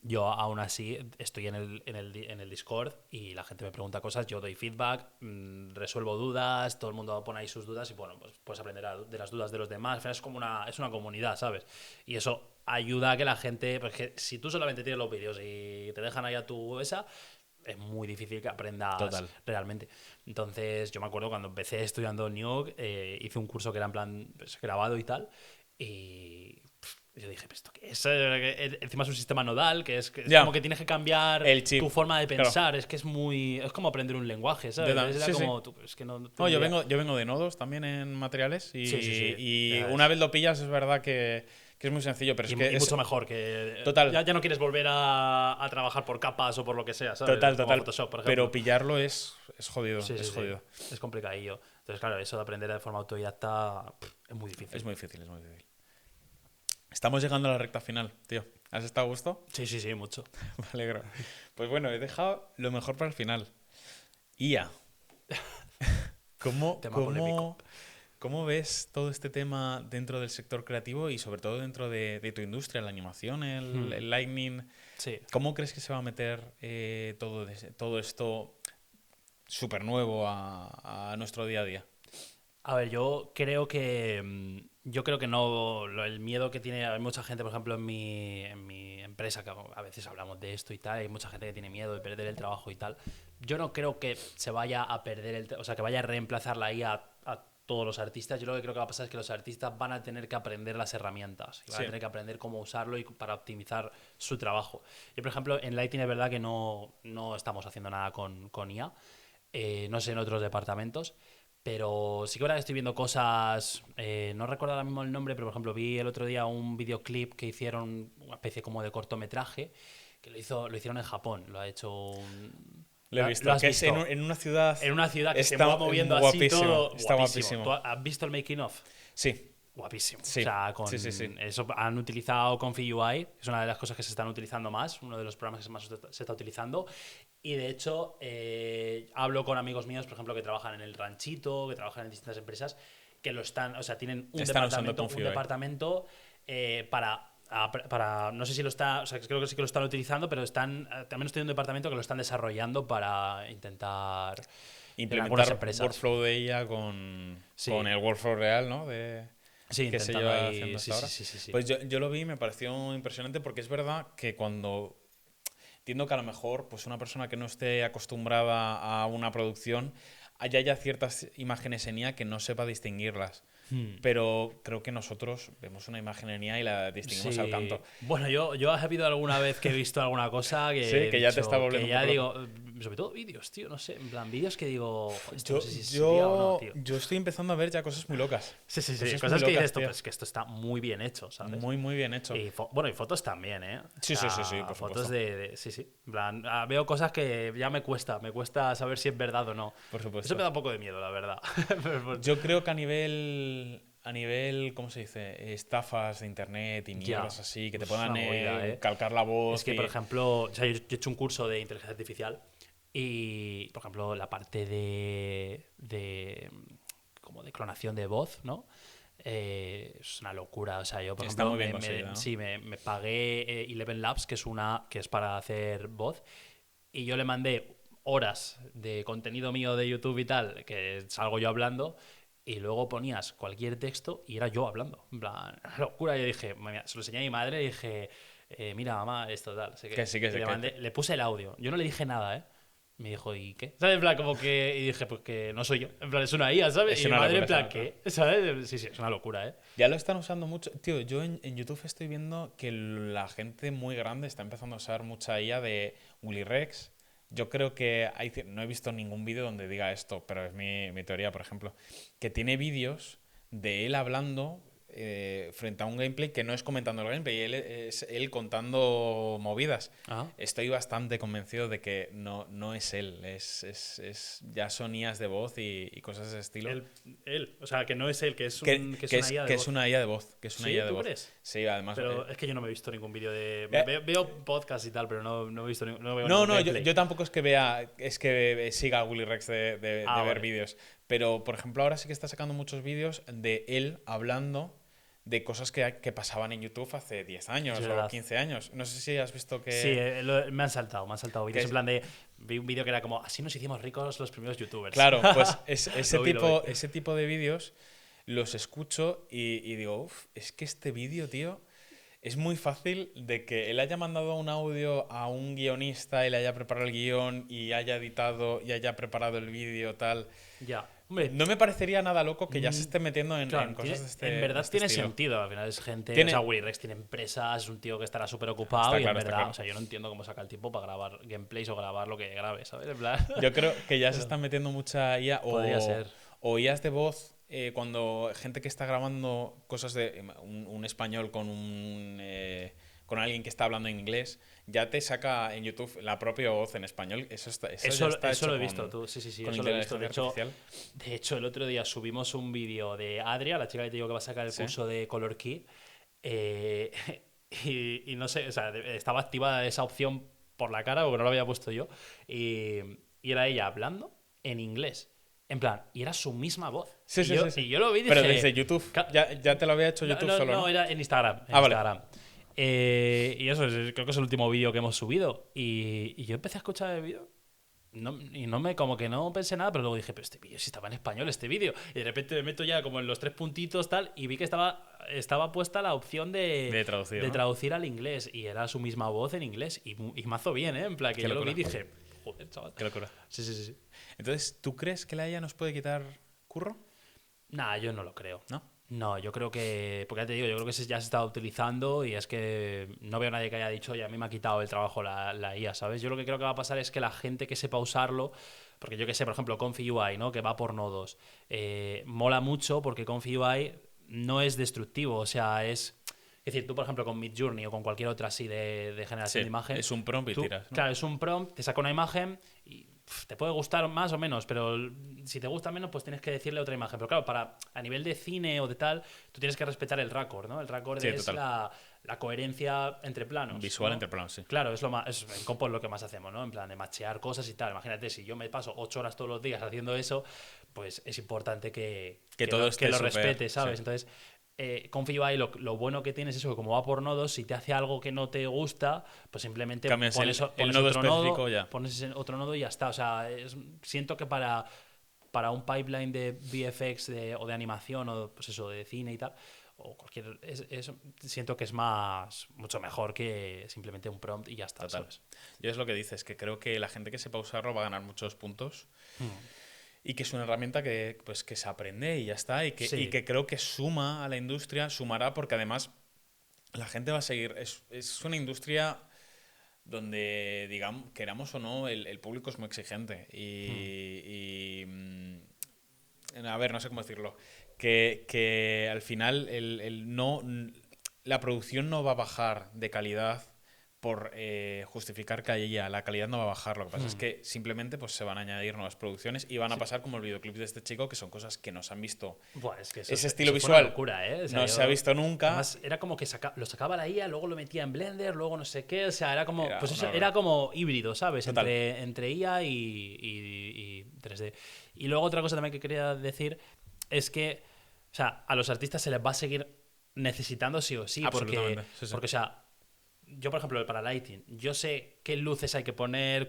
yo aún así estoy en el Discord y la gente me pregunta cosas, yo doy feedback, resuelvo dudas, todo el mundo pone ahí sus dudas y bueno, pues puedes aprender de las dudas de los demás. Al final es una comunidad, ¿sabes? Y eso ayuda a que la gente, porque si tú solamente tienes los vídeos y te dejan ahí a tu es muy difícil que aprendas Total. realmente. Entonces, yo me acuerdo cuando empecé estudiando Nuke, hice un curso que era en plan pues, grabado y tal, y yo dije, ¿pero esto qué es? Encima es un sistema nodal, que es Ya, como que tienes que cambiar el chip. tu forma de Claro. pensar, es que es muy... Es como aprender un lenguaje, ¿sabes? Era Sí, sí. como, tú, es que no No, tengo yo idea. vengo de nodos también en materiales y, Sí, sí, sí. y Ya una ves. vez lo pillas es verdad que es muy sencillo, pero es que Y es mucho mejor, que total, ya no quieres volver a trabajar por capas o por lo que sea, ¿sabes? total, Como total. Photoshop, por Pero ejemplo. pillarlo es jodido, Sí, es sí, sí. jodido. Es complicadillo. Entonces, claro, eso de aprender de forma autodidacta es muy difícil. Es muy difícil, es muy difícil. Estamos llegando a la recta final, tío. ¿Has estado a gusto? Sí, sí, sí, mucho. Me alegro. Pues bueno, he dejado lo mejor para el final. IA. ¿Cómo, Tema polémico. cómo ves todo este tema dentro del sector creativo y sobre todo dentro de tu industria, la animación, el Lightning? Sí. ¿Cómo crees que se va a meter todo esto súper nuevo a nuestro día a día? A ver, yo creo que no, el miedo que tiene, hay mucha gente, por ejemplo, en mi empresa, que a veces hablamos de esto y tal, hay mucha gente que tiene miedo de perder el trabajo y tal. Yo no creo que se vaya a perder o sea, que vaya a reemplazar la IA a todos los artistas. Yo lo que creo que va a pasar es que los artistas van a tener que aprender las herramientas, y van a Sí. tener que aprender cómo usarlo y para optimizar su trabajo. Yo, por ejemplo, en Lighting es verdad que no estamos haciendo nada con IA, no sé en otros departamentos. Pero sí que ahora estoy viendo cosas, no recuerdo ahora mismo el nombre, pero por ejemplo vi el otro día un videoclip que hicieron, una especie como de cortometraje, que lo hicieron en Japón, lo ha hecho un... Lo he ¿Lo visto, has que es visto? en una ciudad. En una ciudad que se Está va moviendo así guapísimo, todo, está guapísimo. guapísimo. ¿Tú has visto el making of? Sí, Guapísimo. O sí, sea, con sí, sí, sí. eso han utilizado Confi UI, es una de las cosas que se están utilizando más, uno de los programas que más se está utilizando. Y de hecho, hablo con amigos míos, por ejemplo, que trabajan en el ranchito, que trabajan en distintas empresas, que lo están, o sea, tienen Están usando un Config. departamento para, no sé si lo está, o sea, creo que sí que lo están utilizando, pero también estoy en un departamento que lo están desarrollando para intentar en algunas Implementar empresas. workflow de ella con Sí. el workflow real, ¿no? Sí, Que se intentando lleva ahí. haciendo Sí, hasta sí, ahora. sí, sí, sí. Pues yo lo vi y me pareció impresionante porque es verdad que cuando entiendo que a lo mejor pues una persona que no esté acostumbrada a una producción haya ciertas imágenes en IA que no sepa distinguirlas. Pero creo que nosotros vemos una imagen en IA y la distinguimos al Sí. canto. Bueno, yo ha habido alguna vez que he visto alguna cosa que Sí, he que ya te dicho, está volviendo que un ya poco digo, loco. sobre todo vídeos, tío, no sé, en plan vídeos que digo, joder, esto Yo, no sé si sería o no, yo, tío. yo estoy empezando a ver ya cosas muy locas. Sí, sí, sí, Cosas cosas muy que locas, dices tú, tío. pues que esto está muy bien hecho, ¿sabes? Muy, muy bien hecho. Y bueno, y fotos también, ¿eh? O Sí, sí, sí, sí, sea, por fotos supuesto. sí, sí. En plan, veo cosas que ya me cuesta saber si es verdad o no. Por Eso supuesto. me da un poco de miedo, la verdad. Yo creo que a nivel, ¿cómo se dice? Estafas de internet y Ya. mierdas así, que te Es puedan una movida, ¿eh? calcar la voz. Es que, por ejemplo, o sea, yo he hecho un curso de inteligencia artificial y, por ejemplo, la parte como de clonación de voz, ¿no? Es una locura. O sea, yo, por Está ejemplo, muy bien conseguida, ¿no? sí, me pagué Eleven Labs, que es para hacer voz, y yo le mandé horas de contenido mío de YouTube y tal, que salgo yo hablando, y luego ponías cualquier texto y era yo hablando. En plan, una locura. Yo dije, mira, se lo enseñé a mi madre y dije, mira, mamá, esto tal. Sé Que sí, que y sí. le puse el audio. Yo no le dije nada, ¿eh? Me dijo, ¿y qué? ¿Sabes? En plan, como que. Y dije, pues que no soy yo. En plan, es una IA, ¿sabes? Es Y mi una madre, en locura, plan, ¿qué? ¿Sabes? Sí, sí, es una locura, ¿eh? Ya lo están usando mucho. Tío, yo en YouTube estoy viendo que la gente muy grande está empezando a usar mucha IA de Willy Rex. Yo creo que no he visto ningún vídeo donde diga esto, pero es mi teoría, por ejemplo, que tiene vídeos de él hablando frente a un gameplay que no es comentando el gameplay, es él contando movidas. Ah. Estoy bastante convencido de que no es él, ya son IAs de voz y cosas de ese estilo. Él. O sea, que no es él, que es, Que una IA de que voz. es una IA de voz. Que es una ¿Sí? IA de ¿Tú voz. crees? Sí, además. Pero es que yo no me he visto ningún vídeo de. Eh, Veo podcast y tal, pero no he visto no veo No, ningún no, gameplay. yo tampoco es que vea, es que siga a Willy Rex de ver Vale. vídeos. Pero, por ejemplo, ahora sí que está sacando muchos vídeos de él hablando de cosas que pasaban en YouTube hace 10 años Es o verdad. 15 años. No sé si has visto que... Sí, me han saltado que vídeos. En es- plan de. Vi un vídeo que era como, así nos hicimos ricos los primeros youtubers. Claro, pues Lo vi, lo vi. ese tipo de vídeos los escucho y digo, uff, es que este vídeo, tío, es muy fácil de que él haya mandado un audio a un guionista y le haya preparado el guión y haya editado y haya preparado el vídeo, tal. Ya. Hombre, No me parecería nada loco que ya se esté metiendo en claro, cosas de este, en de verdad este tiene estilo. sentido. Al final es gente. Tiene- O sea, Willy Rex tiene empresas, es un tío que estará súper ocupado Está y claro, en está verdad, claro. o sea, yo no entiendo cómo saca el tiempo para grabar gameplays o grabar lo que grabe, ¿sabes? En plan. Yo creo que ya se están metiendo mucha IA Podría ser. o IAs de voz cuando gente que está grabando cosas de un español con alguien que está hablando en inglés, ya te saca en YouTube la propia voz en español. Eso ya está Eso hecho lo he visto, tú. Sí, con eso lo he visto. inteligencia artificial. De hecho, el otro día subimos un vídeo de Adria, la chica que te digo que va a sacar el Sí. curso de Color Key. eh, y no sé, o sea, estaba activada esa opción por la cara porque no lo había puesto yo. Y era ella hablando en inglés. En plan, y era su misma voz. Sí, y sí, yo, sí, sí. y yo lo vi y Pero dije, desde YouTube. ca- Ya te lo había hecho YouTube solo, ¿no? era en Instagram. Ah, vale. Instagram. Y eso, creo que es el último vídeo que hemos subido. Y yo empecé a escuchar el vídeo. Como que no pensé nada, pero luego dije, pero este vídeo sí estaba en español, este vídeo. Y de repente me meto ya como en los 3 puntitos tal y vi que estaba puesta la opción De traducir, ¿no? traducir al inglés. Y era su misma voz en inglés. Y mazo bien, ¿eh? En plan, que Qué yo lo vi y locura. dije, joder, chaval. Qué locura. Sí, sí, sí, sí. Entonces, ¿tú crees que la IA nos puede quitar curro? Nah, yo no lo creo. ¿No? No, yo creo que. Porque ya te digo, yo creo que ya se está utilizando y es que no veo a nadie que haya dicho, oye, a mí me ha quitado el trabajo la IA, ¿sabes? Yo lo que creo que va a pasar es que la gente que sepa usarlo, porque yo que sé, por ejemplo, Comfy UI, ¿no? Que va por nodos, mola mucho porque Comfy UI no es destructivo, o sea, es. Es decir, tú, por ejemplo, con Midjourney o con cualquier otra así de generación Sí, de imagen. es un prompt y tú- tiras, ¿no? Claro, es un prompt, te saca una imagen y te puede gustar más o menos, pero si te gusta menos, pues tienes que decirle otra imagen. Pero claro, a nivel de cine o de tal, tú tienes que respetar el raccord, ¿no? El raccord Sí, es total. la coherencia entre planos. Visual ¿no? entre planos, sí. Claro, en compo es lo que más hacemos, ¿no? En plan de machear cosas y tal. Imagínate, si yo me paso 8 horas todos los días haciendo eso, pues es importante que todo esté que lo súper, respete, ¿sabes? sí. Entonces, Comfy UI lo bueno que tiene es eso, que como va por nodos, si te hace algo que no te gusta, pues simplemente Cambias pones, el pones nodo otro específico nodo, ya. pones ese otro nodo y ya está. O sea, siento que para un pipeline de VFX o de animación o pues eso, de cine y tal, o cualquier. Siento que es mucho mejor que simplemente un prompt y ya está. Total. ¿Sabes? Yo es lo que dices, que creo que la gente que sepa usarlo va a ganar muchos puntos y que es una herramienta pues, que se aprende y ya está Sí. y que creo que suma a la industria, sumará porque además la gente va a seguir. Es una industria donde, digamos, queramos o no, el público es muy exigente a ver, no sé cómo decirlo, que al final la producción no va a bajar de calidad por justificar que haya la calidad no va a bajar. Lo que pasa es que simplemente pues, se van a añadir nuevas producciones y van a pasar como el videoclip de este chico, que son cosas que nos han visto. Buah, es que Ese estilo eso fue una visual locura, ¿eh? O sea, no se ha visto nunca. Además, era como que lo sacaba la IA, luego lo metía en Blender, luego no sé qué. O sea, era como. Era Pues una eso, locura. era como híbrido, ¿sabes? Total. Entre IA y 3D. Y luego otra cosa también que quería decir es que, o sea, a los artistas se les va a seguir necesitando sí o sí. Porque, Absolutamente, sí, sí. porque, o sea, yo, por ejemplo, para lighting, yo sé qué luces hay que poner,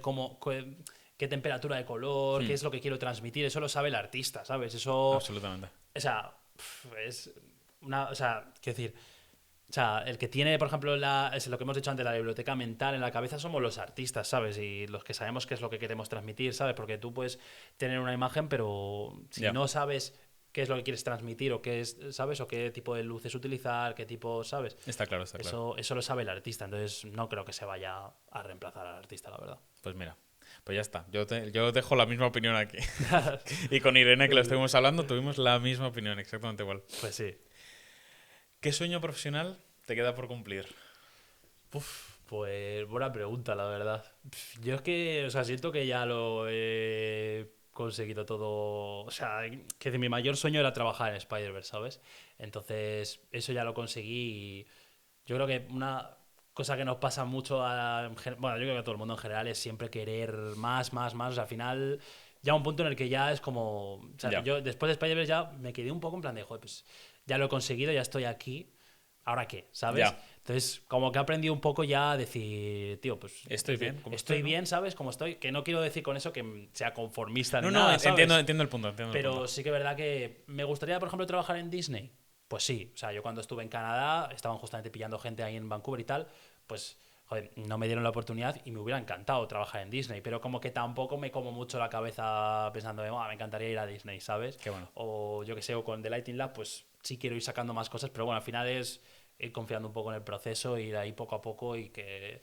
qué temperatura de color, qué es lo que quiero transmitir. Eso lo sabe el artista, ¿sabes? Eso. Absolutamente. O sea, es una. O sea, quiero decir. O sea, el que tiene, por ejemplo, es lo que hemos dicho antes, la biblioteca mental en la cabeza somos los artistas, ¿sabes? Y los que sabemos qué es lo que queremos transmitir, ¿sabes? Porque tú puedes tener una imagen, pero si Ya. no sabes qué es lo que quieres transmitir o qué es, ¿sabes? O qué tipo de luces utilizar, qué tipo, ¿sabes? Está claro, está claro. Eso lo sabe el artista, entonces no creo que se vaya a reemplazar al artista, la verdad. Pues mira, pues ya está. Yo dejo la misma opinión aquí. Y con Irene, que lo estuvimos hablando, tuvimos la misma opinión, exactamente igual. Pues sí. ¿Qué sueño profesional te queda por cumplir? Pues buena pregunta, la verdad. Yo es que, o sea, siento que ya lo he conseguido todo. O sea, que mi mayor sueño era trabajar en Spider-Verse, ¿sabes? Entonces, eso ya lo conseguí y yo creo que una cosa que nos pasa mucho bueno, yo creo que a todo el mundo en general es siempre querer más, más, más. O sea, al final, ya un punto en el que ya es como. O sea, Ya. yo después de Spider-Verse ya me quedé un poco en plan de, joder, pues ya lo he conseguido, ya estoy aquí. ¿ahora qué? ¿Sabes? Ya. Entonces, como que he aprendido un poco ya a decir, tío, pues... Estoy bien, como Estoy estoy, ¿no? bien, ¿sabes? Como estoy. Que no quiero decir con eso que sea conformista No, ni no, nada, ¿sabes? entiendo el punto, entiendo el Pero punto. sí que es verdad que me gustaría, por ejemplo, trabajar en Disney. Pues sí, o sea, yo cuando estuve en Canadá, estaban justamente pillando gente ahí en Vancouver y tal, pues, joder, no me dieron la oportunidad y me hubiera encantado trabajar en Disney, pero como que tampoco me como mucho la cabeza pensando, me encantaría ir a Disney, ¿sabes? Qué bueno. O yo que sé, o con The Lighting Lab, pues sí quiero ir sacando más cosas, pero bueno, al final es ir confiando un poco en el proceso, ir ahí poco a poco y que...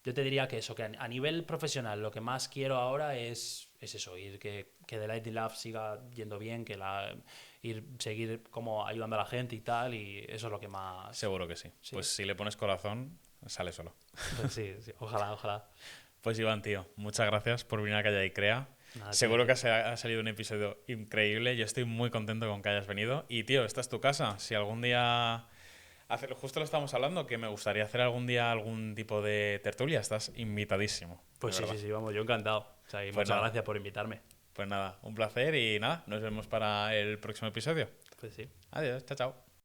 Yo te diría que eso, que a nivel profesional lo que más quiero ahora es eso, ir que The Lighting Lab siga yendo bien, seguir como ayudando a la gente y tal, y eso es lo que más... Seguro que sí. Sí, Pues si le pones corazón, sale solo. pues sí, sí, ojalá, ojalá. Pues Iván, tío, muchas gracias por venir a Calla y Crea. Nada, tío, Seguro que ha salido un episodio increíble. Yo estoy muy contento con que hayas venido. Y, tío, esta es tu casa. Si algún día... Justo lo estábamos hablando, que me gustaría hacer algún día algún tipo de tertulia. Estás invitadísimo. Pues de sí, verdad. sí, sí, vamos, yo encantado. O sea, y Pues muchas nada, gracias por invitarme. pues nada, un placer y nada, nos vemos para el próximo episodio. Pues sí. Adiós, chao, chao.